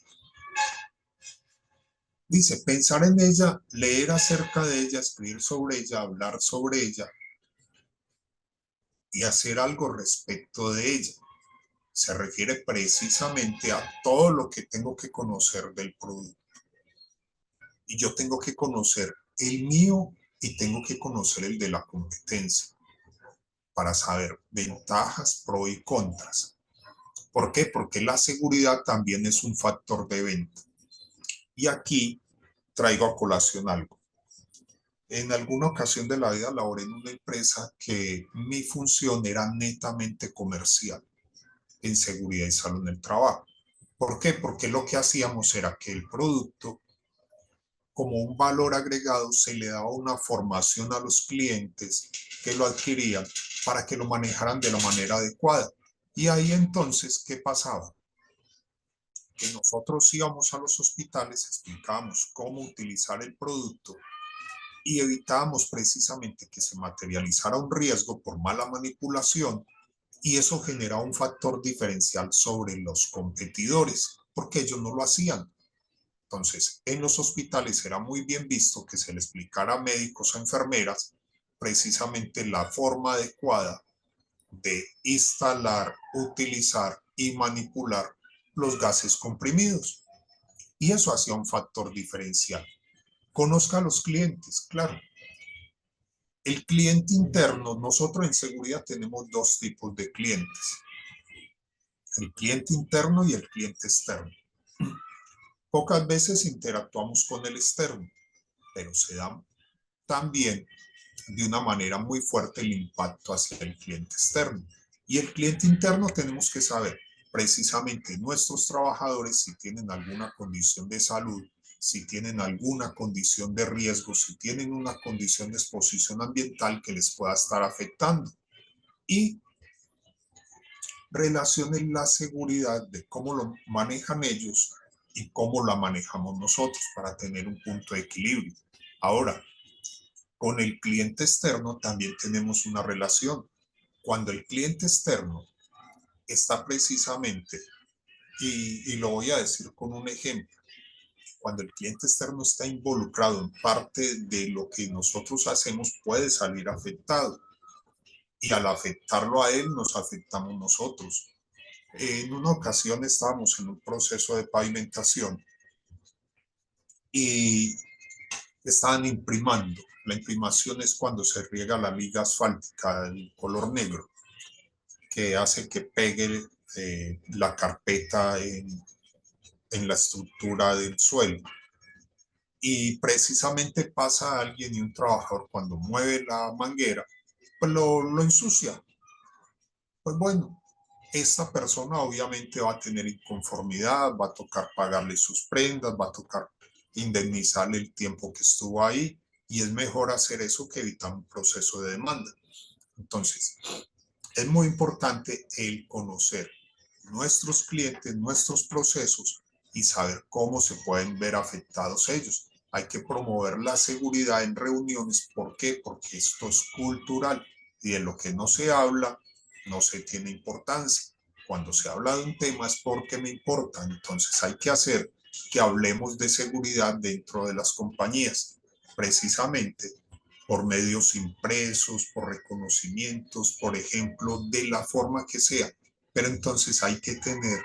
Dice, pensar en ella, leer acerca de ella, escribir sobre ella, hablar sobre ella y hacer algo respecto de ella. Se refiere precisamente a todo lo que tengo que conocer del producto. Y yo tengo que conocer el mío y tengo que conocer el de la competencia para saber ventajas, pros y contras. ¿Por qué? Porque la seguridad también es un factor de venta. Y aquí traigo a colación algo. En alguna ocasión de la vida laboré en una empresa que mi función era netamente comercial en seguridad y salud en el trabajo. ¿Por qué? Porque lo que hacíamos era que el producto, como un valor agregado, se le daba una formación a los clientes que lo adquirían para que lo manejaran de la manera adecuada. Y ahí entonces, ¿qué pasaba? Que nosotros íbamos a los hospitales, explicábamos cómo utilizar el producto y evitábamos precisamente que se materializara un riesgo por mala manipulación, y eso genera un factor diferencial sobre los competidores, porque ellos no lo hacían. Entonces, en los hospitales era muy bien visto que se le explicara a médicos o enfermeras precisamente la forma adecuada de instalar, utilizar y manipular los gases comprimidos. Y eso hacía un factor diferencial. Conozca a los clientes, claro. El cliente interno, nosotros en seguridad tenemos dos tipos de clientes, el cliente interno y el cliente externo. Pocas veces interactuamos con el externo, pero se da también de una manera muy fuerte el impacto hacia el cliente externo. Y el cliente interno tenemos que saber precisamente nuestros trabajadores si tienen alguna condición de salud, si tienen alguna condición de riesgo, si tienen una condición de exposición ambiental que les pueda estar afectando. Y relacionen la seguridad de cómo lo manejan ellos y cómo la manejamos nosotros para tener un punto de equilibrio. Ahora, con el cliente externo también tenemos una relación. Cuando el cliente externo está precisamente, y lo voy a decir con un ejemplo, cuando el cliente externo está involucrado en parte de lo que nosotros hacemos, puede salir afectado. Y al afectarlo a él, nos afectamos nosotros. En una ocasión estábamos en un proceso de pavimentación y estaban imprimando. La imprimación es cuando se riega la liga asfáltica del color negro, que hace que pegue la carpeta en la estructura del suelo. Y precisamente pasa alguien y un trabajador cuando mueve la manguera, pues lo ensucia. Pues bueno, esta persona obviamente va a tener inconformidad, va a tocar pagarle sus prendas, va a tocar indemnizarle el tiempo que estuvo ahí, y es mejor hacer eso que evitar un proceso de demanda. Entonces, es muy importante el conocer nuestros clientes, nuestros procesos y saber cómo se pueden ver afectados ellos. Hay que promover la seguridad en reuniones. ¿Por qué? Porque esto es cultural y de lo que no se habla no se tiene importancia. Cuando se habla de un tema es porque me importa. Entonces hay que hacer que hablemos de seguridad dentro de las compañías, precisamente por medios impresos, por reconocimientos, por ejemplo, de la forma que sea. Pero entonces hay que tener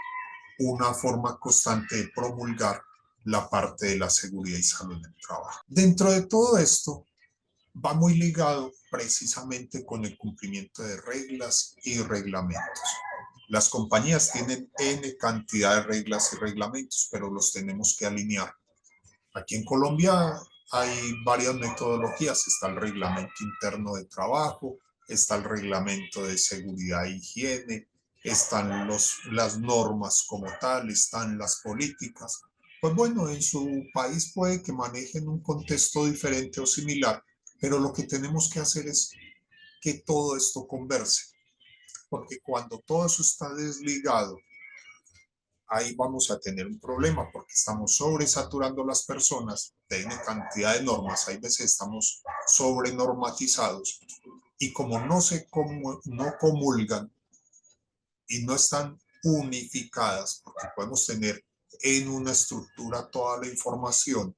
una forma constante de promulgar la parte de la seguridad y salud en el trabajo. Dentro de todo esto, va muy ligado precisamente con el cumplimiento de reglas y reglamentos. Las compañías tienen N cantidad de reglas y reglamentos, pero los tenemos que alinear. Aquí en Colombia hay varias metodologías. Está el reglamento interno de trabajo, está el reglamento de seguridad e higiene, están las normas como tal, están las políticas. Pues bueno, en su país puede que manejen un contexto diferente o similar, pero lo que tenemos que hacer es que todo esto converse, porque cuando todo eso está desligado ahí vamos a tener un problema porque estamos sobresaturando las personas de una cantidad de normas. Hay veces estamos sobrenormatizados y como no comulgan y no están unificadas, porque podemos tener en una estructura toda la información,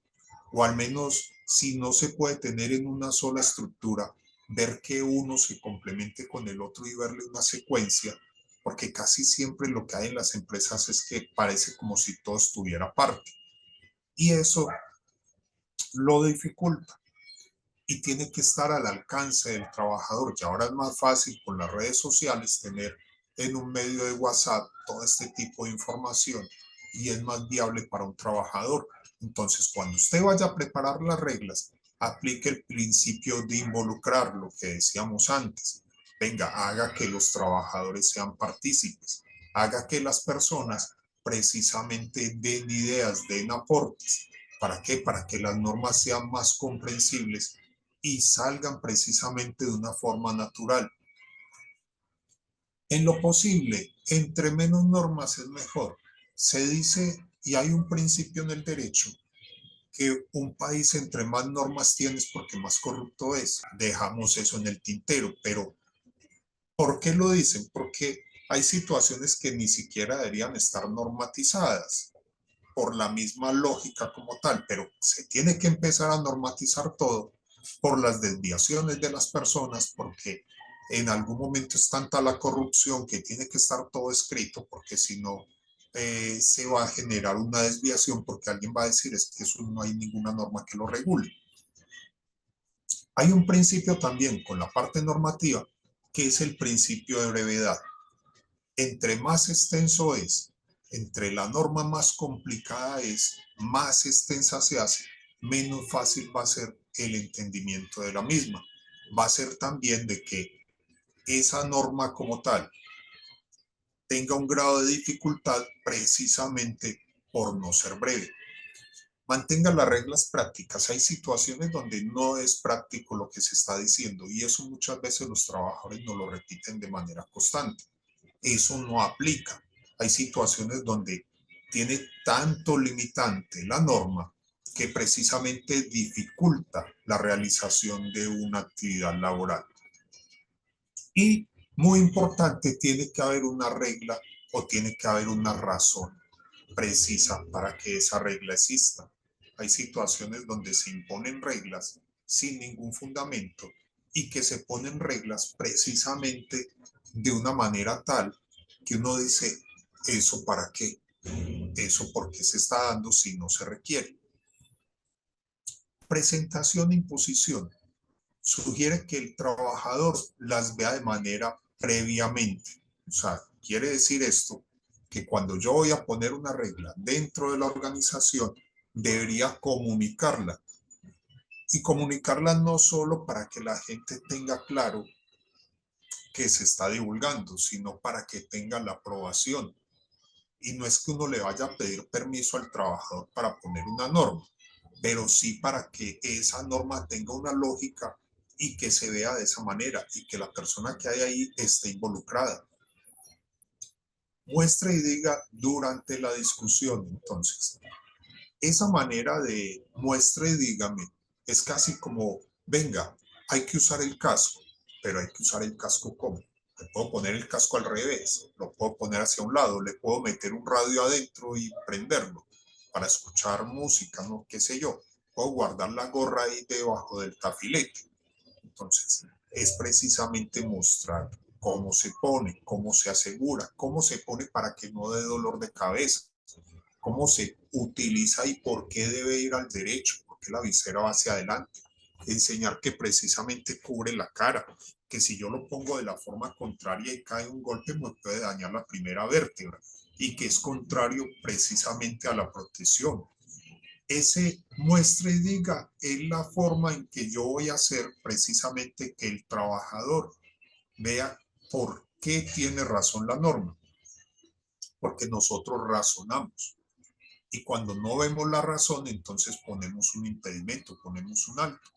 o al menos si no se puede tener en una sola estructura, ver que uno se complemente con el otro y verle una secuencia, porque casi siempre lo que hay en las empresas es que parece como si todo estuviera aparte. Y eso lo dificulta y tiene que estar al alcance del trabajador. Y ahora es más fácil con las redes sociales tener en un medio de WhatsApp todo este tipo de información y es más viable para un trabajador. Entonces, cuando usted vaya a preparar las reglas, aplique el principio de involucrar, lo que decíamos antes. Venga, haga que los trabajadores sean partícipes, haga que las personas precisamente den ideas, den aportes. ¿Para qué? Para que las normas sean más comprensibles y salgan precisamente de una forma natural. En lo posible, entre menos normas es mejor. Se dice, y hay un principio en el derecho, que un país entre más normas tienes porque más corrupto es. Dejamos eso en el tintero, pero ¿por qué lo dicen? Porque hay situaciones que ni siquiera deberían estar normatizadas por la misma lógica como tal, pero se tiene que empezar a normatizar todo por las desviaciones de las personas, porque en algún momento es tanta la corrupción que tiene que estar todo escrito, porque si no, se va a generar una desviación, porque alguien va a decir es que eso no hay ninguna norma que lo regule. Hay un principio también con la parte normativa, que es el principio de brevedad. Entre más extenso es, entre la norma más complicada es, más extensa se hace, menos fácil va a ser el entendimiento de la misma. Va a ser también de que esa norma como tal tenga un grado de dificultad precisamente por no ser breve. Mantenga las reglas prácticas. Hay situaciones donde no es práctico lo que se está diciendo y eso muchas veces los trabajadores no lo repiten de manera constante. Eso no aplica. Hay situaciones donde tiene tanto limitante la norma que precisamente dificulta la realización de una actividad laboral. Y muy importante, tiene que haber una regla o tiene que haber una razón precisa para que esa regla exista. Hay situaciones donde se imponen reglas sin ningún fundamento y que se ponen reglas precisamente de una manera tal que uno dice, ¿eso para qué? ¿Eso por qué se está dando si no se requiere? Presentación e imposición. Sugiere que el trabajador las vea de manera previamente. O sea, quiere decir esto, que cuando yo voy a poner una regla dentro de la organización, debería comunicarla. Y comunicarla no solo para que la gente tenga claro que se está divulgando, sino para que tenga la aprobación. Y no es que uno le vaya a pedir permiso al trabajador para poner una norma, pero sí para que esa norma tenga una lógica y que se vea de esa manera y que la persona que hay ahí esté involucrada. Muestre y diga durante la discusión, entonces. Esa manera de muestre y dígame es casi como, venga, hay que usar el casco, pero hay que usar el casco ¿cómo? Le puedo poner el casco al revés, lo puedo poner hacia un lado, le puedo meter un radio adentro y prenderlo para escuchar música, no qué sé yo. Puedo guardar la gorra ahí debajo del tafilete. Entonces, es precisamente mostrar cómo se pone, cómo se asegura, cómo se pone para que no dé dolor de cabeza, cómo se utiliza y por qué debe ir al derecho, por qué la visera va hacia adelante. Enseñar que precisamente cubre la cara, que si yo lo pongo de la forma contraria y cae un golpe me puede dañar la primera vértebra y que es contrario precisamente a la protección. Ese muestre y diga es la forma en que yo voy a hacer precisamente que el trabajador vea por qué tiene razón la norma, porque nosotros razonamos. Y cuando no vemos la razón, entonces ponemos un impedimento, ponemos un alto.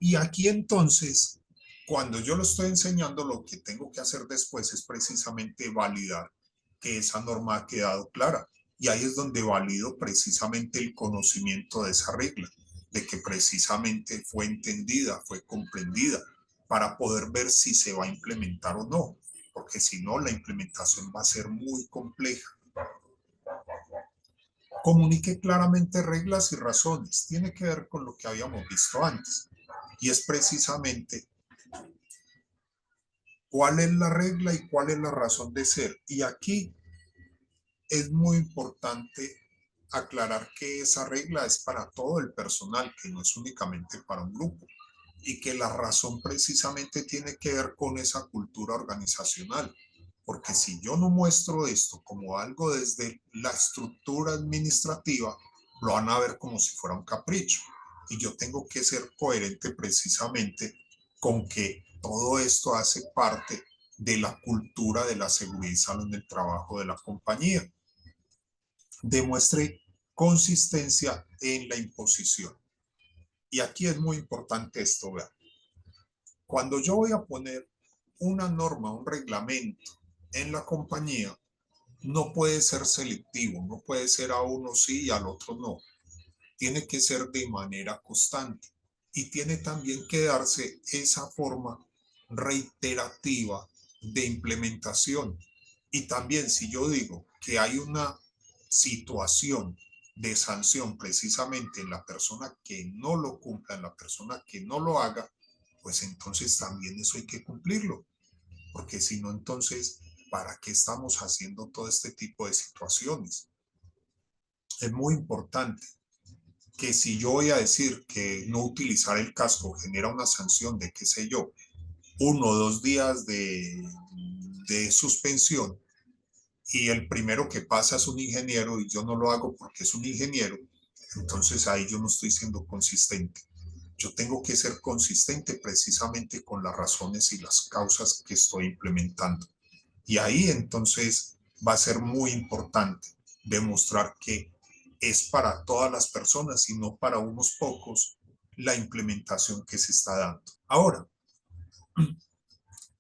Y aquí entonces, cuando yo lo estoy enseñando, lo que tengo que hacer después es precisamente validar que esa norma ha quedado clara. Y ahí es donde valido precisamente el conocimiento de esa regla, de que precisamente fue entendida, fue comprendida, para poder ver si se va a implementar o no, porque si no, la implementación va a ser muy compleja. Comunique claramente reglas y razones. Tiene que ver con lo que habíamos visto antes. Y es precisamente cuál es la regla y cuál es la razón de ser. Y aquí es muy importante aclarar que esa regla es para todo el personal, que no es únicamente para un grupo. Y que la razón precisamente tiene que ver con esa cultura organizacional. Porque si yo no muestro esto como algo desde la estructura administrativa, lo van a ver como si fuera un capricho. Y yo tengo que ser coherente precisamente con que todo esto hace parte de la cultura de la seguridad y salud en el trabajo de la compañía. Demuestre consistencia en la imposición. Y aquí es muy importante esto, vean. Cuando yo voy a poner una norma, un reglamento en la compañía, no puede ser selectivo, no puede ser a uno sí y al otro no. Tiene que ser de manera constante y tiene también que darse esa forma reiterativa de implementación. Y también si yo digo que hay una situación de sanción precisamente en la persona que no lo cumpla, en la persona que no lo haga, pues entonces también eso hay que cumplirlo. Porque si no, entonces, ¿para qué estamos haciendo todo este tipo de situaciones? Es muy importante que si yo voy a decir que no utilizar el casco genera una sanción de, qué sé yo, 1 o 2 días de suspensión, y el primero que pasa es un ingeniero y yo no lo hago porque es un ingeniero, entonces ahí yo no estoy siendo consistente. Yo tengo que ser consistente precisamente con las razones y las causas que estoy implementando. Y ahí entonces va a ser muy importante demostrar que es para todas las personas y no para unos pocos la implementación que se está dando. Ahora,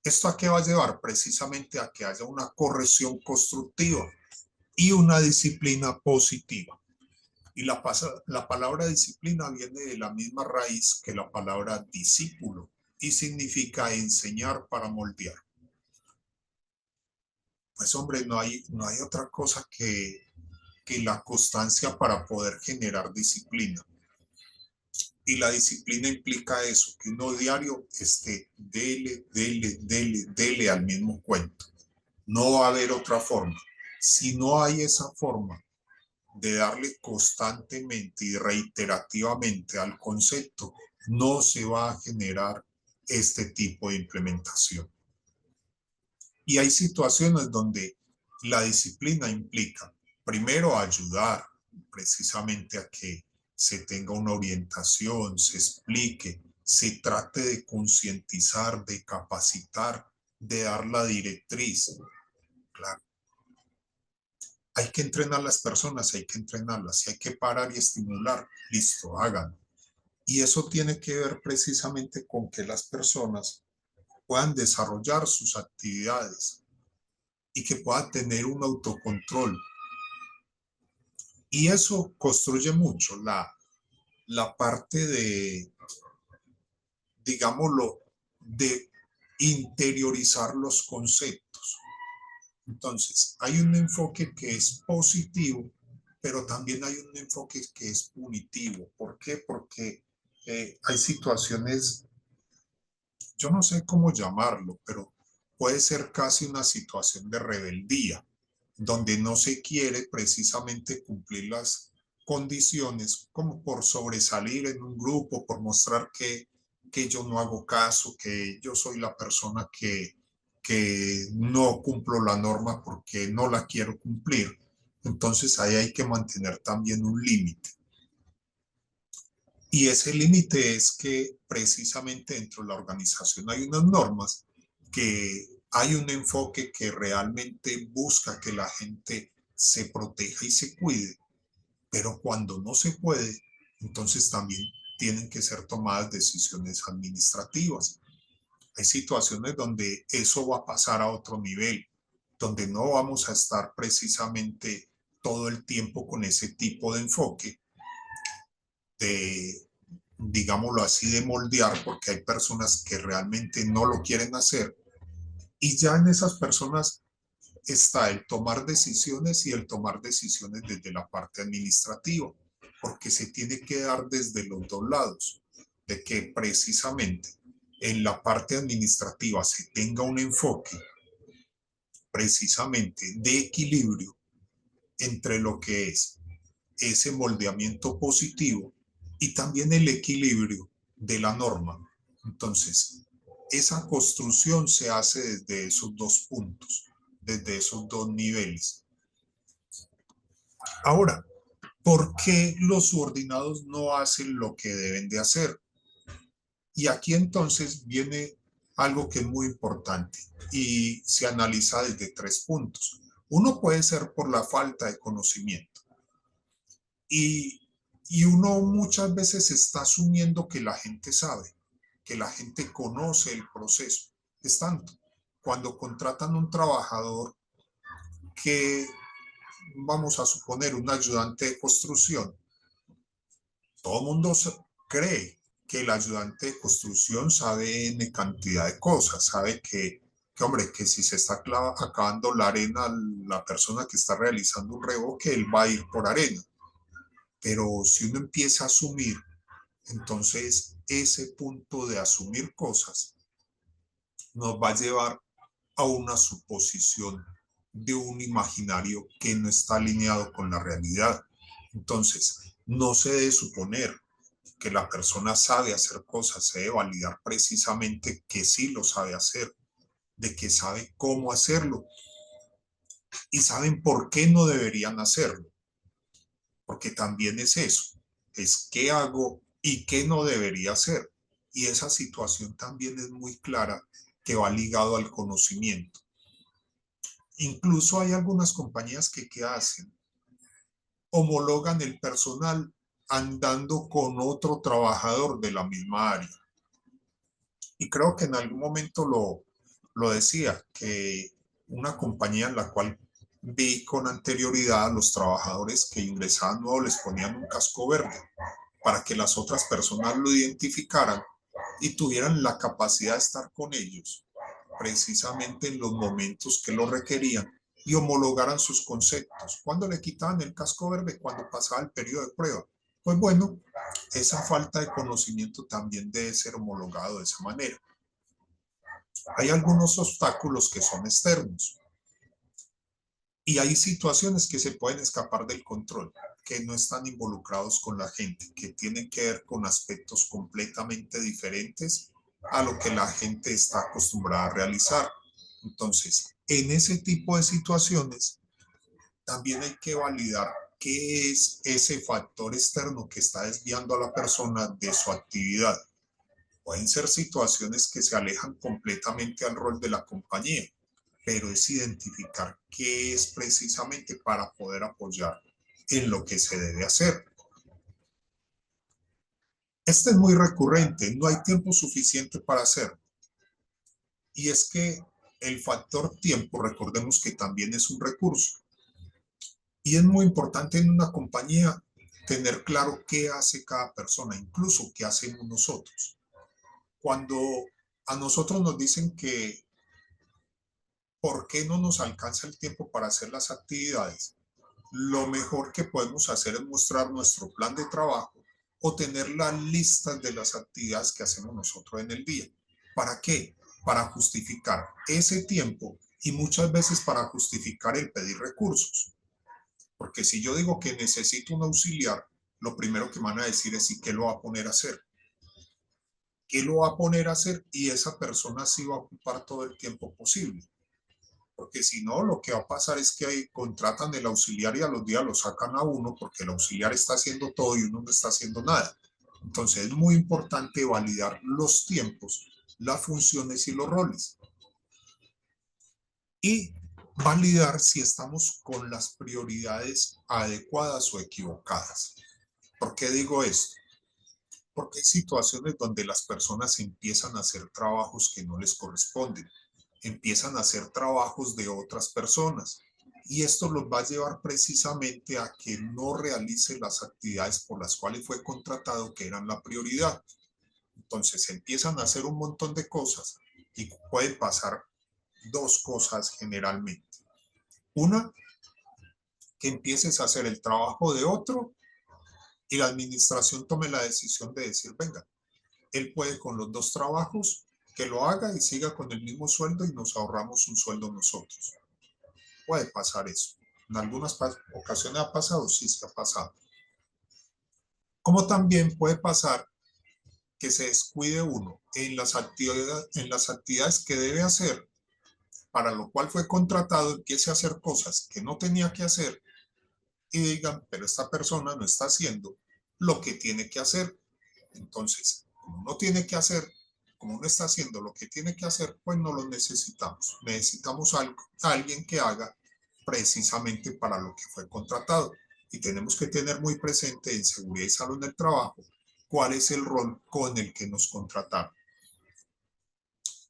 ¿esto a qué va a llevar? Precisamente a que haya una corrección constructiva y una disciplina positiva. Y la palabra disciplina viene de la misma raíz que la palabra discípulo y significa enseñar para moldear. Pues hombre, no hay otra cosa que la constancia para poder generar disciplina. Y la disciplina implica eso, que uno diario esté dele al mismo cuento. No va a haber otra forma. Si no hay esa forma de darle constantemente y reiterativamente al concepto, no se va a generar este tipo de implementación. Y hay situaciones donde la disciplina implica, primero, ayudar precisamente a que se tenga una orientación, se explique, se trate de concientizar, de capacitar, de dar la directriz. Claro, hay que entrenar a las personas, hay que entrenarlas, si hay que parar y estimular, listo, hagan. Y eso tiene que ver precisamente con que las personas puedan desarrollar sus actividades y que puedan tener un autocontrol. Y eso construye mucho la parte de, digámoslo, de interiorizar los conceptos. Entonces, hay un enfoque que es positivo, pero también hay un enfoque que es punitivo. ¿Por qué? Porque hay situaciones, yo no sé cómo llamarlo, pero puede ser casi una situación de rebeldía, donde no se quiere precisamente cumplir las condiciones como por sobresalir en un grupo, por mostrar que yo no hago caso, que yo soy la persona que no cumplo la norma porque no la quiero cumplir. Entonces ahí hay que mantener también un límite. Y ese límite es que precisamente dentro de la organización hay unas normas, que hay un enfoque que realmente busca que la gente se proteja y se cuide, pero cuando no se puede, entonces también tienen que ser tomadas decisiones administrativas. Hay situaciones donde eso va a pasar a otro nivel donde no vamos a estar precisamente todo el tiempo con ese tipo de enfoque, de, digámoslo así, de moldear, porque hay personas que realmente no lo quieren hacer, y ya en esas personas está el tomar decisiones y el tomar decisiones desde la parte administrativa, porque se tiene que dar desde los dos lados, de que precisamente en la parte administrativa se tenga un enfoque precisamente de equilibrio entre lo que es ese moldeamiento positivo y también el equilibrio de la norma. Entonces, esa construcción se hace desde esos dos puntos, desde esos dos niveles. Ahora, ¿por qué los subordinados no hacen lo que deben de hacer? Y aquí entonces viene algo que es muy importante y se analiza desde tres puntos. Uno puede ser por la falta de conocimiento y, y uno muchas veces está asumiendo que la gente sabe, que la gente conoce el proceso. Es tanto, cuando contratan un trabajador que, vamos a suponer, un ayudante de construcción, todo el mundo cree que el ayudante de construcción sabe N cantidad de cosas, sabe hombre, que si se está acabando la arena, la persona que está realizando un revoque, él va a ir por arena. Pero si uno empieza a asumir, entonces ese punto de asumir cosas nos va a llevar a una suposición de un imaginario que no está alineado con la realidad. Entonces, no se debe suponer que la persona sabe hacer cosas, se debe validar precisamente que sí lo sabe hacer, de que sabe cómo hacerlo y saben por qué no deberían hacerlo, porque también es eso, es qué hago y qué no debería hacer. Y esa situación también es muy clara que va ligado al conocimiento. Incluso hay algunas compañías que hacen, homologan el personal andando con otro trabajador de la misma área. Y creo que en algún momento lo decía, que una compañía en la cual vi con anterioridad a los trabajadores que ingresaban nuevos les ponían un casco verde para que las otras personas lo identificaran y tuvieran la capacidad de estar con ellos precisamente en los momentos que lo requerían y homologaran sus conceptos. ¿Cuándo le quitaban el casco verde? Cuando pasaba el periodo de prueba. Pues bueno, esa falta de conocimiento también debe ser homologado de esa manera. Hay algunos obstáculos que son externos y hay situaciones que se pueden escapar del control, que no están involucrados con la gente, que tienen que ver con aspectos completamente diferentes a lo que la gente está acostumbrada a realizar. Entonces, en ese tipo de situaciones, también hay que validar qué es ese factor externo que está desviando a la persona de su actividad. Pueden ser situaciones que se alejan completamente al rol de la compañía, pero es identificar qué es precisamente para poder apoyar en lo que se debe hacer. Este es muy recurrente, no hay tiempo suficiente para hacerlo. Y es que el factor tiempo, recordemos que también es un recurso. Y es muy importante en una compañía tener claro qué hace cada persona, incluso qué hacemos nosotros. Cuando a nosotros nos dicen que por qué no nos alcanza el tiempo para hacer las actividades, lo mejor que podemos hacer es mostrar nuestro plan de trabajo o tener las listas de las actividades que hacemos nosotros en el día. ¿Para qué? Para justificar ese tiempo y muchas veces para justificar el pedir recursos. Porque si yo digo que necesito un auxiliar, lo primero que van a decir es ¿y qué lo va a poner a hacer? ¿Qué lo va a poner a hacer? Y esa persona sí va a ocupar todo el tiempo posible. Porque si no, lo que va a pasar es que contratan el auxiliar y a los días lo sacan a uno porque el auxiliar está haciendo todo y uno no está haciendo nada. Entonces es muy importante validar los tiempos, las funciones y los roles. Y validar si estamos con las prioridades adecuadas o equivocadas. ¿Por qué digo esto? Porque hay situaciones donde las personas empiezan a hacer trabajos que no les corresponden. empiezan a hacer trabajos de otras personas. Y esto los va a llevar precisamente a que no realice las actividades por las cuales fue contratado, que eran la prioridad. Entonces empiezan a hacer un montón de cosas y puede pasar dos cosas generalmente. Una, que empieces a hacer el trabajo de otro y la administración tome la decisión de decir, venga, él puede con los dos trabajos, que lo haga y siga con el mismo sueldo y nos ahorramos un sueldo nosotros. Puede pasar eso. En algunas ocasiones ha pasado, sí se ha pasado. Como también puede pasar que se descuide uno en las actividades que debe hacer, para lo cual fue contratado, empiece a hacer cosas que no tenía que hacer y digan, pero esta persona no está haciendo lo que tiene que hacer. Entonces, como no tiene que hacer, como no está haciendo lo que tiene que hacer, pues no lo necesitamos. Necesitamos a alguien que haga precisamente para lo que fue contratado. Y tenemos que tener muy presente en seguridad y salud en el trabajo cuál es el rol con el que nos contrataron.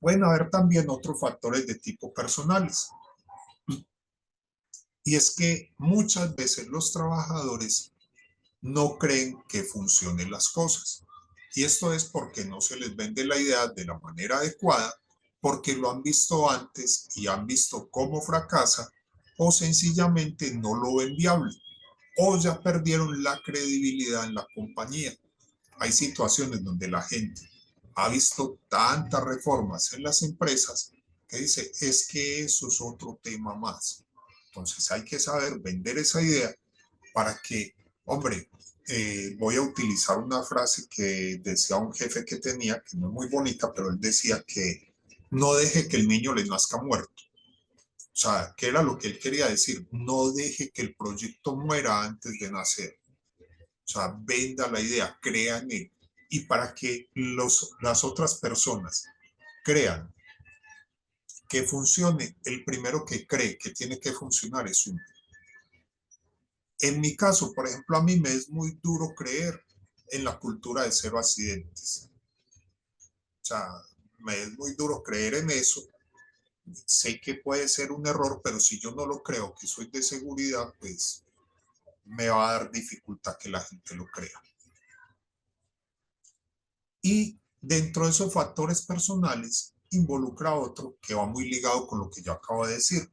Pueden haber también otros factores de tipo personales. Y es que muchas veces los trabajadores no creen que funcionen las cosas. Y esto es porque no se les vende la idea de la manera adecuada, porque lo han visto antes y han visto cómo fracasa, o sencillamente no lo ven viable, o ya perdieron la credibilidad en la compañía. Hay situaciones donde la gente ha visto tantas reformas en las empresas que dice, es que eso es otro tema más. Entonces hay que saber vender esa idea para que, hombre, voy a utilizar una frase que decía un jefe que tenía, que no es muy bonita, pero él decía que no deje que el niño le nazca muerto. O sea, ¿qué era lo que él quería decir? No deje que el proyecto muera antes de nacer. O sea, venda la idea, crea en él. Y para que las otras personas crean que funcione, el primero que cree que tiene que funcionar es uno. En mi caso, por ejemplo, a mí me es muy duro creer en la cultura de cero accidentes. O sea, me es muy duro creer en eso. Sé que puede ser un error, pero si yo no lo creo, que soy de seguridad, pues me va a dar dificultad que la gente lo crea. Y dentro de esos factores personales, involucra a otro que va muy ligado con lo que yo acabo de decir.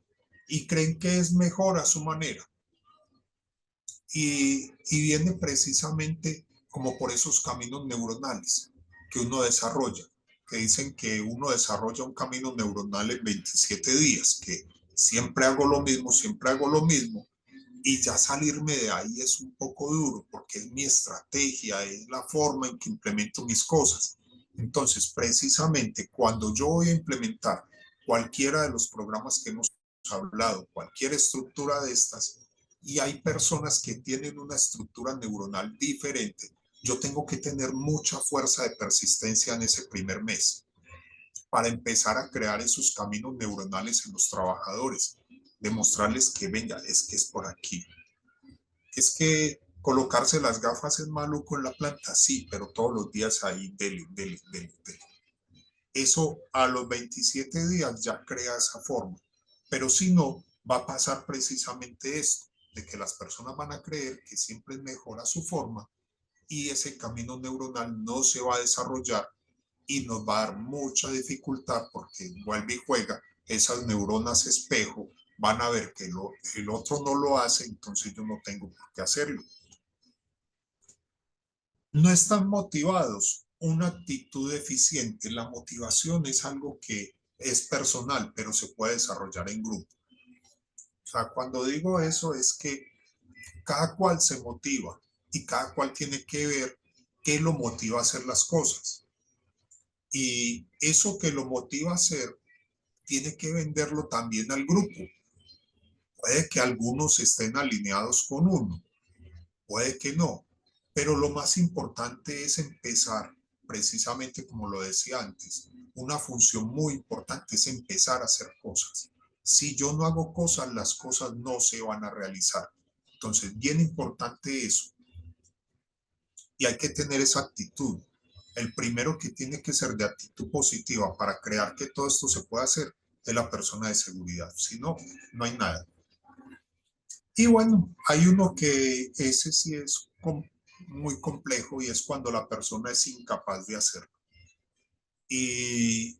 Y creen que es mejor a su manera. Y viene precisamente como por esos caminos neuronales que uno desarrolla, que dicen que uno desarrolla un camino neuronal en 27 días, que siempre hago lo mismo, y ya salirme de ahí es un poco duro, porque es mi estrategia, es la forma en que implemento mis cosas. Entonces, precisamente cuando yo voy a implementar cualquiera de los programas que hemos hablado, cualquier estructura de estas, y hay personas que tienen una estructura neuronal diferente, yo tengo que tener mucha fuerza de persistencia en ese primer mes para empezar a crear esos caminos neuronales en los trabajadores, demostrarles que venga, es que es por aquí. Es que colocarse las gafas es maluco en la planta, sí, pero todos los días ahí, dele, dele, dele, dele. Eso a los 27 días ya crea esa forma, pero si no, va a pasar precisamente esto, de que las personas van a creer que siempre es mejor a su forma y ese camino neuronal no se va a desarrollar y nos va a dar mucha dificultad porque vuelve y juega, esas neuronas espejo van a ver que el otro no lo hace, entonces yo no tengo por qué hacerlo. No están motivados, una actitud eficiente. La motivación es algo que es personal, pero se puede desarrollar en grupo. O sea, cuando digo eso es que cada cual se motiva y cada cual tiene que ver qué lo motiva a hacer las cosas. Y eso que lo motiva a hacer tiene que venderlo también al grupo. Puede que algunos estén alineados con uno, puede que no, pero lo más importante es empezar, precisamente como lo decía antes, una función muy importante es empezar a hacer cosas. Si yo no hago cosas, las cosas no se van a realizar. Entonces, bien importante eso. Y hay que tener esa actitud. El primero que tiene que ser de actitud positiva para crear que todo esto se pueda hacer de la persona de seguridad. Si no, no hay nada. Y bueno, hay uno que ese sí es muy complejo y es cuando la persona es incapaz de hacerlo. Y,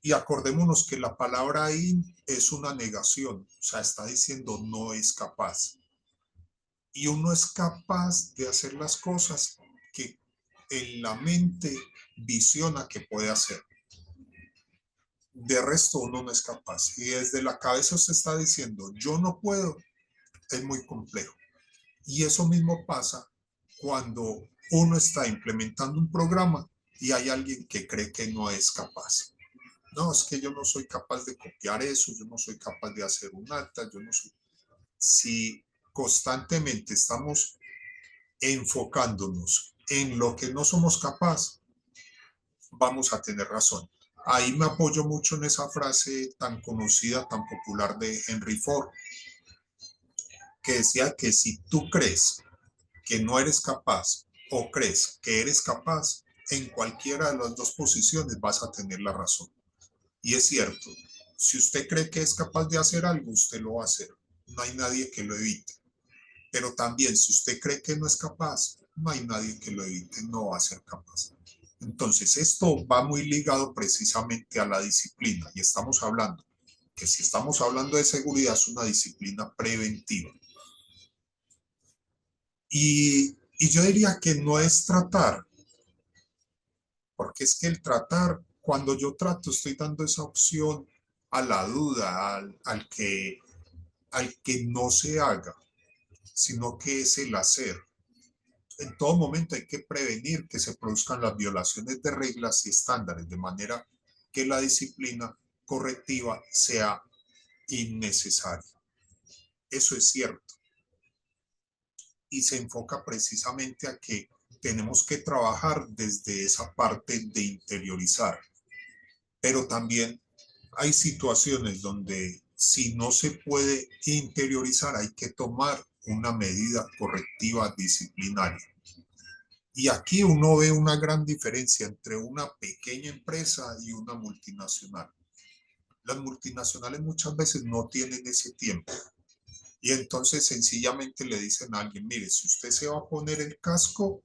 y acordémonos que la palabra ahí es una negación, o sea, está diciendo no es capaz. Y uno es capaz de hacer las cosas que en la mente visiona que puede hacer. De resto uno no es capaz. Y desde la cabeza usted está diciendo, yo no puedo, es muy complejo. Y eso mismo pasa cuando uno está implementando un programa y hay alguien que cree que no es capaz. No, es que yo no soy capaz de copiar eso, yo no soy capaz de hacer un acta, yo no soy. Si constantemente estamos enfocándonos en lo que no somos capaces, vamos a tener razón. Ahí me apoyo mucho en esa frase tan conocida, tan popular de Henry Ford, que decía que si tú crees que no eres capaz o crees que eres capaz, en cualquiera de las dos posiciones vas a tener la razón. Y es cierto, si usted cree que es capaz de hacer algo, usted lo va a hacer. No hay nadie que lo evite. Pero también si usted cree que no es capaz, no hay nadie que lo evite, no va a ser capaz. Entonces, esto va muy ligado precisamente a la disciplina y estamos hablando que si estamos hablando de seguridad es una disciplina preventiva. Y yo diría que no es tratar, porque es que el tratar, cuando yo trato, estoy dando esa opción a la duda, al que no se haga, sino que es el hacer. En todo momento hay que prevenir que se produzcan las violaciones de reglas y estándares, de manera que la disciplina correctiva sea innecesaria. Eso es cierto. Y se enfoca precisamente a que tenemos que trabajar desde esa parte de interiorizar. Pero también hay situaciones donde si no se puede interiorizar hay que tomar una medida correctiva disciplinaria. Y aquí uno ve una gran diferencia entre una pequeña empresa y una multinacional. Las multinacionales muchas veces no tienen ese tiempo y entonces sencillamente le dicen a alguien, mire, si usted se va a poner el casco,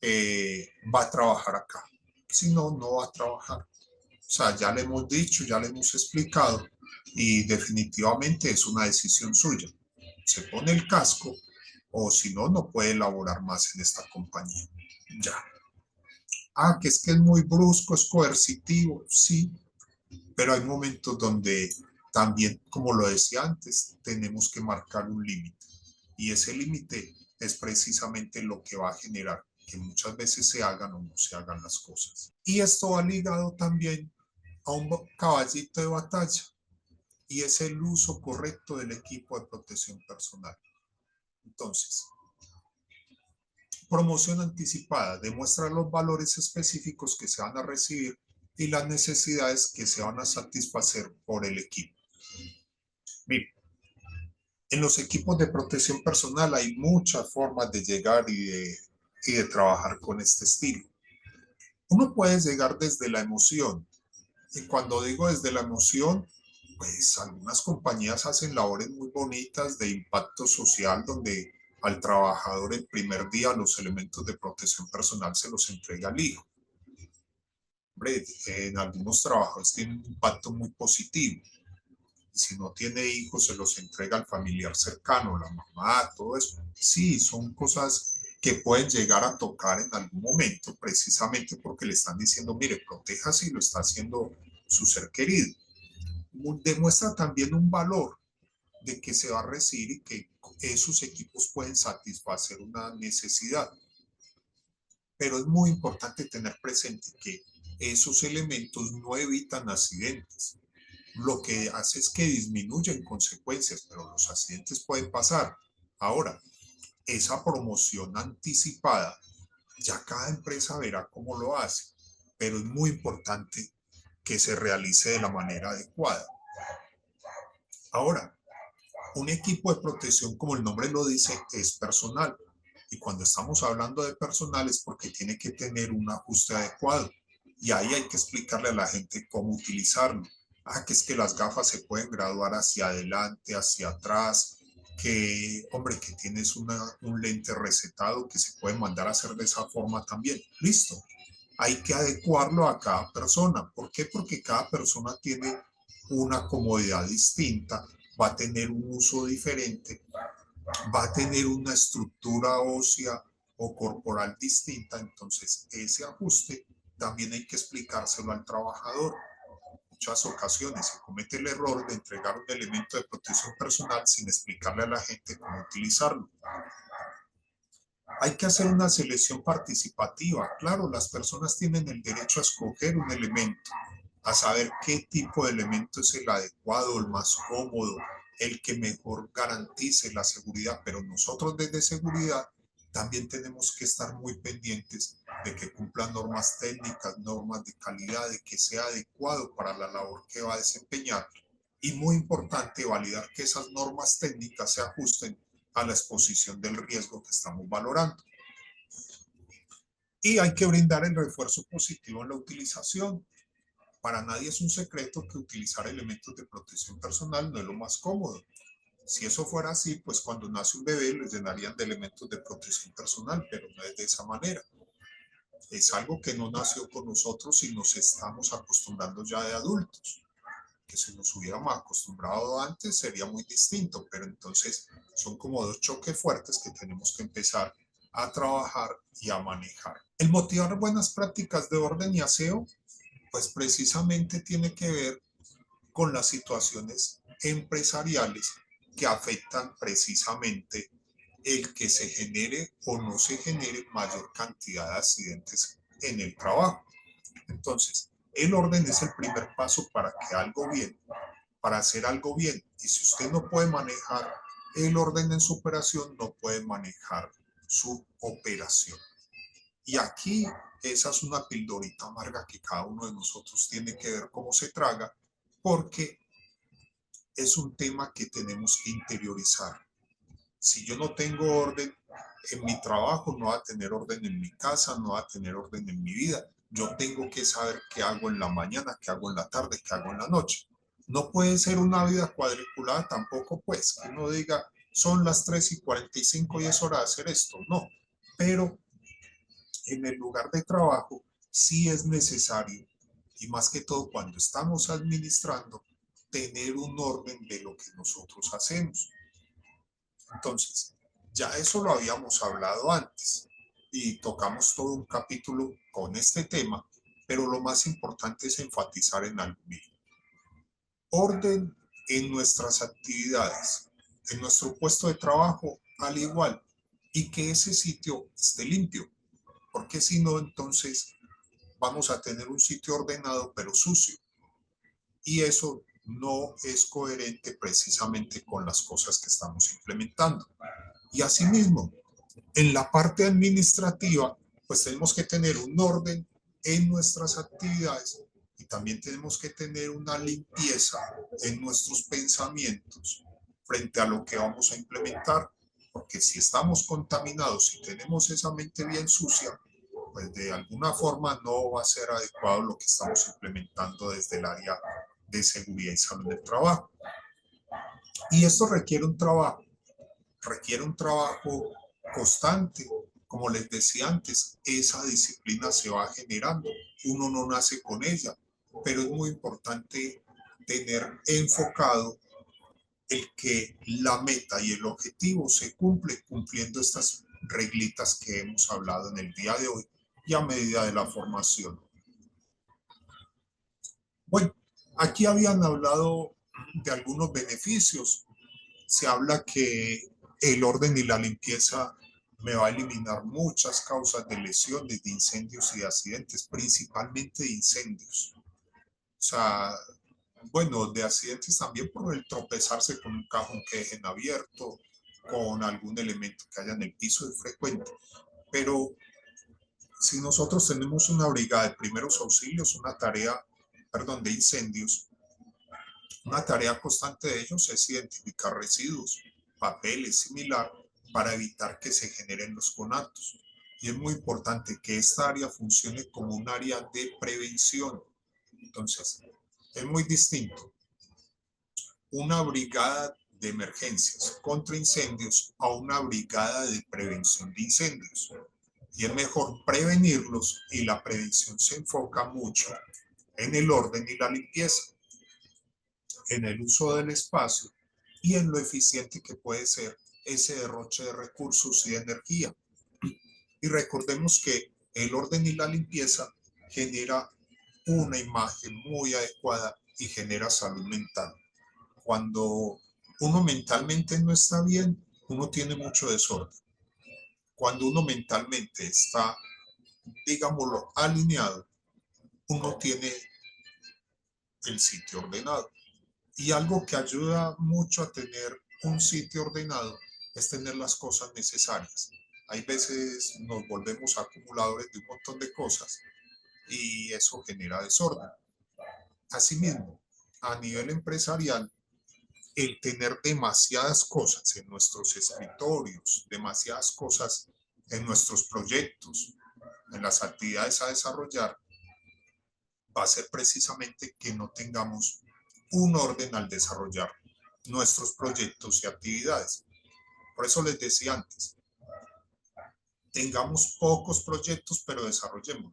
va a trabajar acá. Si no, no va a trabajar. O sea, ya le hemos dicho, ya le hemos explicado y definitivamente es una decisión suya. Se pone el casco o si no, no puede laborar más en esta compañía. Ya. Ah, que es muy brusco, es coercitivo, sí, pero hay momentos donde también, como lo decía antes, tenemos que marcar un límite y ese límite es precisamente lo que va a generar que muchas veces se hagan o no se hagan las cosas. Y esto va ligado también a un caballito de batalla y es el uso correcto del equipo de protección personal. Entonces, promoción anticipada demuestra los valores específicos que se van a recibir y las necesidades que se van a satisfacer por el equipo. Bien, en los equipos de protección personal hay muchas formas de llegar y de trabajar con este estilo. Uno puede llegar desde la emoción, y cuando digo desde la emoción, pues algunas compañías hacen labores muy bonitas de impacto social donde al trabajador el primer día los elementos de protección personal se los entrega al hijo. Hombre, en algunos trabajos tienen un impacto muy positivo. Si no tiene hijos, se los entrega al familiar cercano, la mamá, todo eso. Sí, son cosas que pueden llegar a tocar en algún momento, precisamente porque le están diciendo, mire, protéjase y lo está haciendo su ser querido. Demuestra también un valor de que se va a recibir y que esos equipos pueden satisfacer una necesidad. Pero es muy importante tener presente que esos elementos no evitan accidentes. Lo que hace es que disminuyen consecuencias, pero los accidentes pueden pasar. Ahora, esa promoción anticipada, ya cada empresa verá cómo lo hace, pero es muy importante que se realice de la manera adecuada. Ahora, un equipo de protección, como el nombre lo dice, es personal. Y cuando estamos hablando de personal es porque tiene que tener un ajuste adecuado. Y ahí hay que explicarle a la gente cómo utilizarlo. que es que las gafas se pueden graduar hacia adelante, hacia atrás, que, hombre, que tienes un lente recetado que se puede mandar a hacer de esa forma también. Listo. Hay que adecuarlo a cada persona. ¿Por qué? Porque cada persona tiene una comodidad distinta, va a tener un uso diferente, va a tener una estructura ósea o corporal distinta. Entonces, ese ajuste también hay que explicárselo al trabajador. Muchas ocasiones se comete el error de entregar un elemento de protección personal sin explicarle a la gente cómo utilizarlo. Hay que hacer una selección participativa. Claro, las personas tienen el derecho a escoger un elemento, a saber qué tipo de elemento es el adecuado, el más cómodo, el que mejor garantice la seguridad, pero nosotros desde seguridad también tenemos que estar muy pendientes de que cumplan normas técnicas, normas de calidad, de que sea adecuado para la labor que va a desempeñar. Y muy importante, validar que esas normas técnicas se ajusten a la exposición del riesgo que estamos valorando. Y hay que brindar el refuerzo positivo en la utilización. Para nadie es un secreto que utilizar elementos de protección personal no es lo más cómodo. Si eso fuera así, pues cuando nace un bebé les llenarían de elementos de protección personal, pero no es de esa manera. Es algo que no nació con nosotros y nos estamos acostumbrando ya de adultos. Que si nos hubiéramos acostumbrado antes sería muy distinto, pero entonces son como dos choques fuertes que tenemos que empezar a trabajar y a manejar. El motivar buenas prácticas de orden y aseo, pues precisamente tiene que ver con las situaciones empresariales que afectan precisamente el que se genere o no se genere mayor cantidad de accidentes en el trabajo. Entonces, el orden es el primer paso para que algo bien, para hacer algo bien. Y si usted no puede manejar el orden en su operación, no puede manejar su operación. Y aquí esa es una pildorita amarga que cada uno de nosotros tiene que ver cómo se traga, porque es un tema que tenemos que interiorizar. Si yo no tengo orden en mi trabajo, no va a tener orden en mi casa, no va a tener orden en mi vida. Yo tengo que saber qué hago en la mañana, qué hago en la tarde, qué hago en la noche. No puede ser una vida cuadriculada tampoco, pues, que uno diga, son las 3:45 y es hora de hacer esto. No, pero en el lugar de trabajo sí es necesario, y más que todo cuando estamos administrando, tener un orden de lo que nosotros hacemos. Entonces, ya eso lo habíamos hablado antes y tocamos todo un capítulo con este tema, pero lo más importante es enfatizar en algo mismo. Orden en nuestras actividades, en nuestro puesto de trabajo, al igual, y que ese sitio esté limpio, porque si no, entonces vamos a tener un sitio ordenado pero sucio, y eso no es coherente precisamente con las cosas que estamos implementando. Y asimismo, en la parte administrativa, pues tenemos que tener un orden en nuestras actividades y también tenemos que tener una limpieza en nuestros pensamientos frente a lo que vamos a implementar, porque si estamos contaminados y tenemos esa mente bien sucia, pues de alguna forma no va a ser adecuado lo que estamos implementando desde el área de seguridad y salud del trabajo. Y esto requiere un trabajo constante. Como les decía antes, esa disciplina se va generando. Uno no nace con ella, pero es muy importante tener enfocado el que la meta y el objetivo se cumple cumpliendo estas reglitas que hemos hablado en el día de hoy y a medida de la formación. Bueno, aquí habían hablado de algunos beneficios. Se habla que el orden y la limpieza me va a eliminar muchas causas de lesiones, de incendios y de accidentes, principalmente de incendios. O sea, bueno, de accidentes también por el tropezarse con un cajón que dejen abierto, con algún elemento que haya en el piso es frecuente. Pero si nosotros tenemos una brigada de primeros auxilios, de incendios, una tarea constante de ellos es identificar residuos, papeles, similar, para evitar que se generen los conatos. Y es muy importante que esta área funcione como un área de prevención. Entonces, Es muy distinto una brigada de emergencias contra incendios a una brigada de prevención de incendios. Y es mejor prevenirlos, y la prevención se enfoca mucho en el orden y la limpieza, en el uso del espacio y en lo eficiente que puede ser ese derroche de recursos y de energía. Y recordemos que el orden y la limpieza genera una imagen muy adecuada y genera salud mental. Cuando uno mentalmente no está bien, uno tiene mucho desorden. Cuando uno mentalmente está, digámoslo, alineado, uno tiene el sitio ordenado. Y algo que ayuda mucho a tener un sitio ordenado es tener las cosas necesarias. Hay veces nos volvemos acumuladores de un montón de cosas y eso genera desorden. Asimismo, a nivel empresarial, el tener demasiadas cosas en nuestros escritorios, demasiadas cosas en nuestros proyectos, en las actividades a desarrollar, va a ser precisamente que no tengamos un orden al desarrollar nuestros proyectos y actividades. Por eso les decía antes, tengamos pocos proyectos, pero desarrollemos.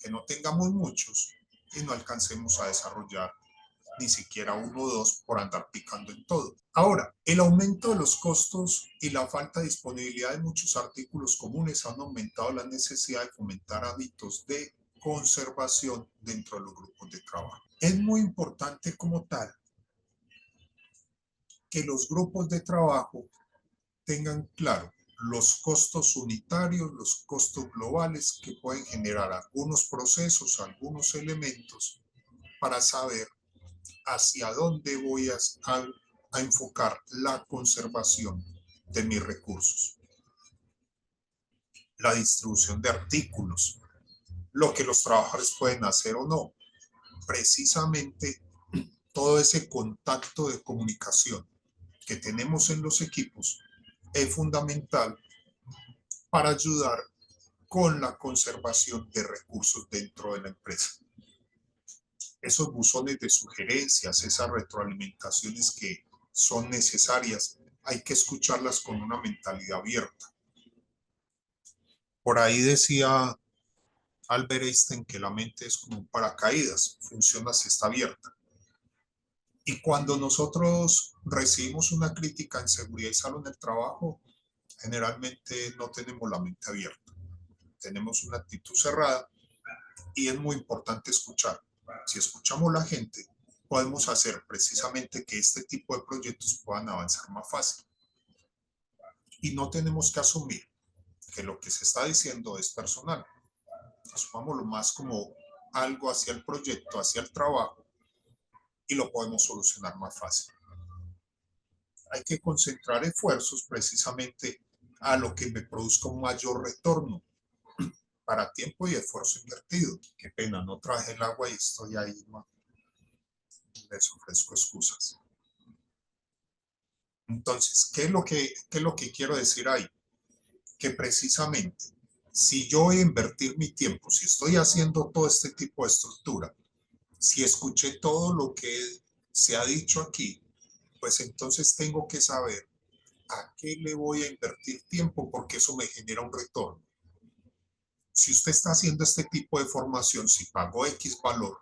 Que no tengamos muchos y no alcancemos a desarrollar ni siquiera uno o dos por andar picando en todo. Ahora, el aumento de los costos y la falta de disponibilidad de muchos artículos comunes han aumentado la necesidad de fomentar hábitos de conservación dentro de los grupos de trabajo. Es muy importante como tal que los grupos de trabajo tengan claro los costos unitarios, los costos globales que pueden generar algunos procesos, algunos elementos, para saber hacia dónde voy a enfocar la conservación de mis recursos. La distribución de artículos, lo que los trabajadores pueden hacer o no. Precisamente todo ese contacto de comunicación que tenemos en los equipos es fundamental para ayudar con la conservación de recursos dentro de la empresa. Esos buzones de sugerencias, esas retroalimentaciones que son necesarias, hay que escucharlas con una mentalidad abierta. Por ahí decía Albert Einstein que la mente es como un paracaídas, funciona si está abierta. Y cuando nosotros recibimos una crítica en seguridad y salud en el trabajo, generalmente no tenemos la mente abierta. Tenemos una actitud cerrada y es muy importante escuchar. Si escuchamos a la gente, podemos hacer precisamente que este tipo de proyectos puedan avanzar más fácil. Y no tenemos que asumir que lo que se está diciendo es personal. Asumámoslo más como algo hacia el proyecto, hacia el trabajo, y lo podemos solucionar más fácil. Hay que concentrar esfuerzos precisamente a lo que me produzca un mayor retorno para tiempo y esfuerzo invertido. Qué pena, no traje el agua y estoy ahí, les ofrezco excusas. Entonces, ¿qué es lo que quiero decir ahí? Que precisamente, si yo voy a invertir mi tiempo, si estoy haciendo todo este tipo de estructura, si escuché todo lo que se ha dicho aquí, pues entonces tengo que saber a qué le voy a invertir tiempo, porque eso me genera un retorno. Si usted está haciendo este tipo de formación, si pagó X valor,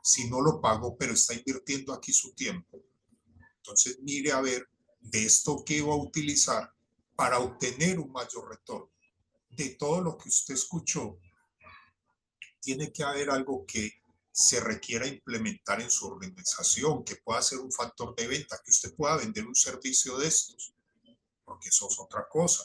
si no lo pagó, pero está invirtiendo aquí su tiempo, entonces mire a ver de esto que va a utilizar para obtener un mayor retorno. De todo lo que usted escuchó, tiene que haber algo que se requiera implementar en su organización, que pueda ser un factor de venta, que usted pueda vender un servicio de estos, porque eso es otra cosa.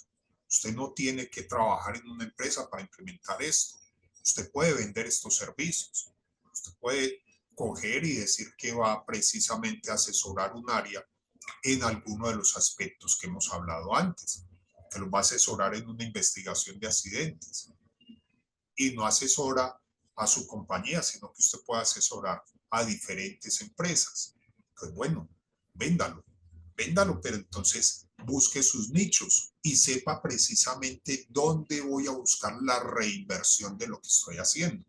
Usted no tiene que trabajar en una empresa para implementar esto. Usted puede vender estos servicios. Usted puede coger y decir que va precisamente a asesorar un área en alguno de los aspectos que hemos hablado antes, que los va a asesorar en una investigación de accidentes. Y no asesora a su compañía, sino que usted puede asesorar a diferentes empresas. Pues bueno, véndalo, véndalo, pero entonces busque sus nichos y sepa precisamente dónde voy a buscar la reinversión de lo que estoy haciendo.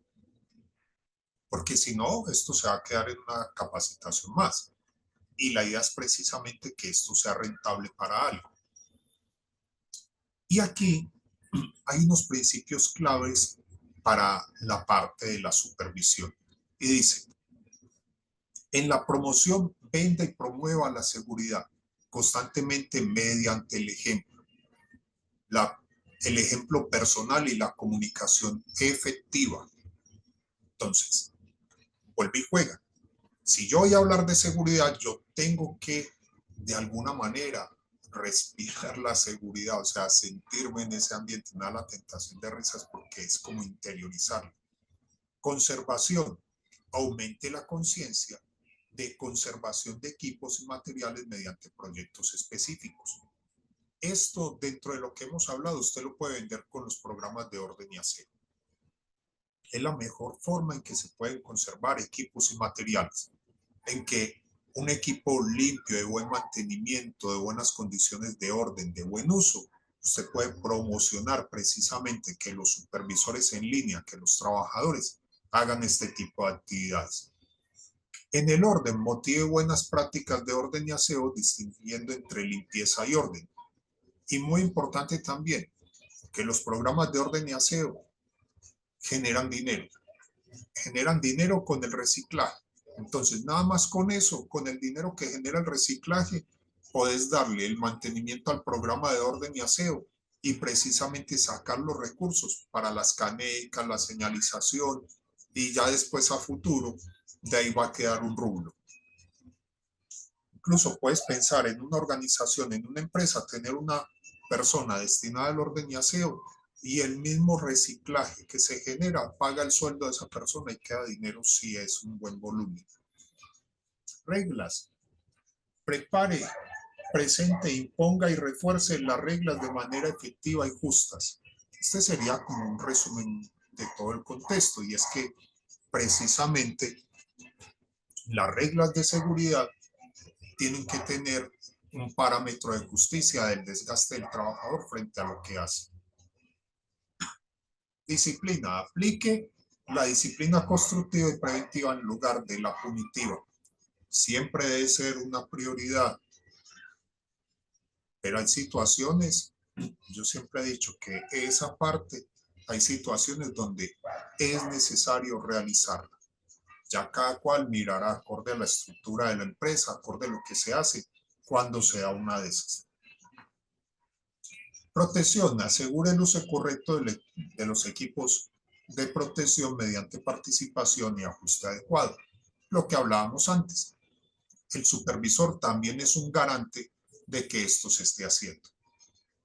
porque si no, esto se va a quedar en una capacitación más. Y la idea es precisamente que esto sea rentable para algo. Y aquí hay unos principios claves para la parte de la supervisión. Y dice, en la promoción, venda y promueva la seguridad constantemente mediante el ejemplo, el ejemplo personal y la comunicación efectiva. Entonces, vuelve y juega. Si yo voy a hablar de seguridad, yo tengo que, de alguna manera, respirar la seguridad, o sea, sentirme en ese ambiente. Me da la tentación de risas porque es como interiorizarlo. Conservación. Aumente la conciencia de conservación de equipos y materiales mediante proyectos específicos. Esto, dentro de lo que hemos hablado, usted lo puede vender con los programas de orden y aseo. Es la mejor forma en que se pueden conservar equipos y materiales, en que un equipo limpio, de buen mantenimiento, de buenas condiciones de orden, de buen uso, usted puede promocionar precisamente que los supervisores en línea, que los trabajadores hagan este tipo de actividades. En el orden, motive buenas prácticas de orden y aseo, distinguiendo entre limpieza y orden. Y muy importante también, que los programas de orden y aseo generan dinero con el reciclaje. Entonces, nada más con eso, con el dinero que genera el reciclaje, puedes darle el mantenimiento al programa de orden y aseo y precisamente sacar los recursos para las canecas, la señalización, y ya después a futuro, de ahí va a quedar un rublo. Incluso puedes pensar en una organización, en una empresa, tener una persona destinada al orden y aseo, y el mismo reciclaje que se genera paga el sueldo de esa persona y queda dinero si es un buen volumen. Reglas. Prepare, presente, imponga y refuerce las reglas de manera efectiva y justas. Este sería como un resumen de todo el contexto, y es que precisamente las reglas de seguridad tienen que tener un parámetro de justicia del desgaste del trabajador frente a lo que hace. Disciplina. Aplique la disciplina constructiva y preventiva en lugar de la punitiva. Siempre debe ser una prioridad. Pero hay situaciones, yo siempre he dicho que esa parte, hay situaciones donde es necesario realizarla. Ya cada cual mirará acorde a la estructura de la empresa, acorde a lo que se hace, cuando sea una de esas. Protección. Asegura el uso correcto de los equipos de protección mediante participación y ajuste adecuado. Lo que hablábamos antes. El supervisor también es un garante de que esto se esté haciendo.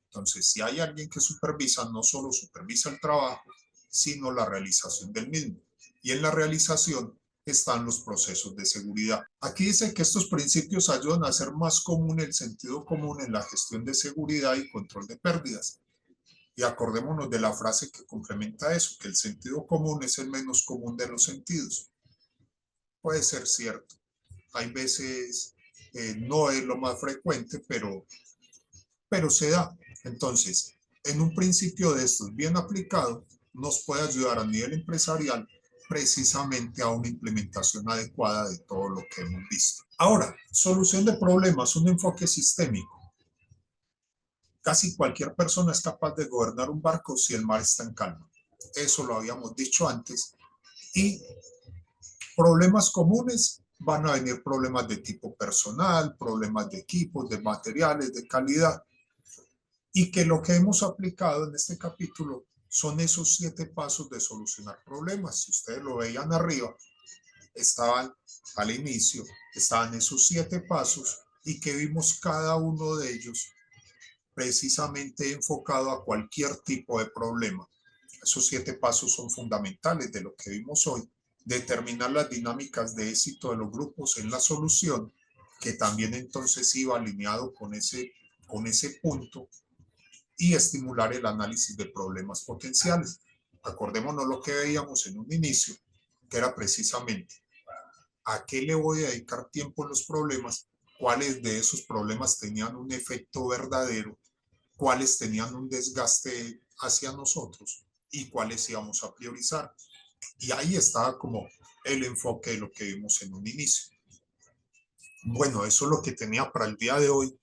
Entonces, si hay alguien que supervisa, no solo supervisa el trabajo, sino la realización del mismo. Y en la realización están los procesos de seguridad. Aquí dice que estos principios ayudan a hacer más común el sentido común en la gestión de seguridad y control de pérdidas. Y acordémonos de la frase que complementa eso, que el sentido común es el menos común de los sentidos. Puede ser cierto. Hay veces no es lo más frecuente, pero se da. Entonces, en un principio de estos bien aplicado, nos puede ayudar a nivel empresarial precisamente a una implementación adecuada de todo lo que hemos visto. Ahora, solución de problemas, un enfoque sistémico. Casi cualquier persona es capaz de gobernar un barco si el mar está en calma. Eso lo habíamos dicho antes. Y problemas comunes, van a venir problemas de tipo personal, problemas de equipos, de materiales, de calidad. Y que lo que hemos aplicado en este capítulo son esos 7 pasos de solucionar problemas. Si ustedes lo veían arriba, estaban al inicio, estaban esos 7 pasos, y que vimos cada uno de ellos precisamente enfocado a cualquier tipo de problema. Esos 7 pasos son fundamentales de lo que vimos hoy. Determinar las dinámicas de éxito de los grupos en la solución, que también entonces iba alineado con ese punto, y estimular el análisis de problemas potenciales. Acordémonos lo que veíamos en un inicio, que era precisamente a qué le voy a dedicar tiempo en los problemas, cuáles de esos problemas tenían un efecto verdadero, cuáles tenían un desgaste hacia nosotros y cuáles íbamos a priorizar. Y ahí estaba como el enfoque de lo que vimos en un inicio. Bueno, eso es lo que tenía para el día de hoy.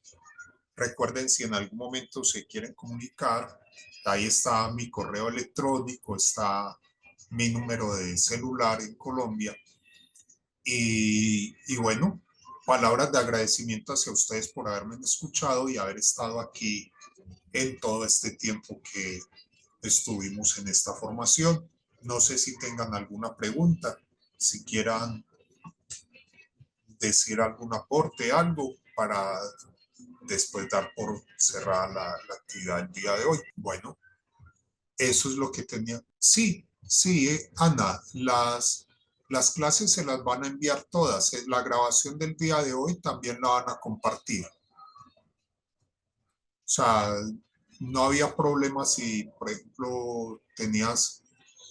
Recuerden, si en algún momento se quieren comunicar, ahí está mi correo electrónico, está mi número de celular en Colombia. Y bueno, palabras de agradecimiento hacia ustedes por haberme escuchado y haber estado aquí en todo este tiempo que estuvimos en esta formación. No sé si tengan alguna pregunta, si quieran decir algún aporte, algo para después dar por cerrada la actividad del día de hoy. Bueno, eso es lo que tenía. Sí, sí, Ana, las clases se las van a enviar todas. La grabación del día de hoy también la van a compartir. O sea, no había problema si, por ejemplo, tenías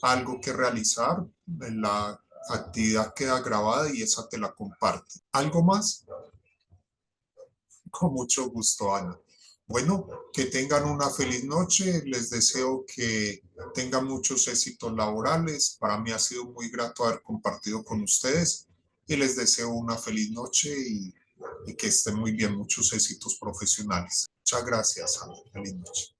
algo que realizar, la actividad queda grabada y esa te la comparte. ¿Algo más? Con mucho gusto, Ana. Bueno, que tengan una feliz noche. Les deseo que tengan muchos éxitos laborales. Para mí ha sido muy grato haber compartido con ustedes y les deseo una feliz noche y que estén muy bien, muchos éxitos profesionales. Muchas gracias, Ana. Feliz noche.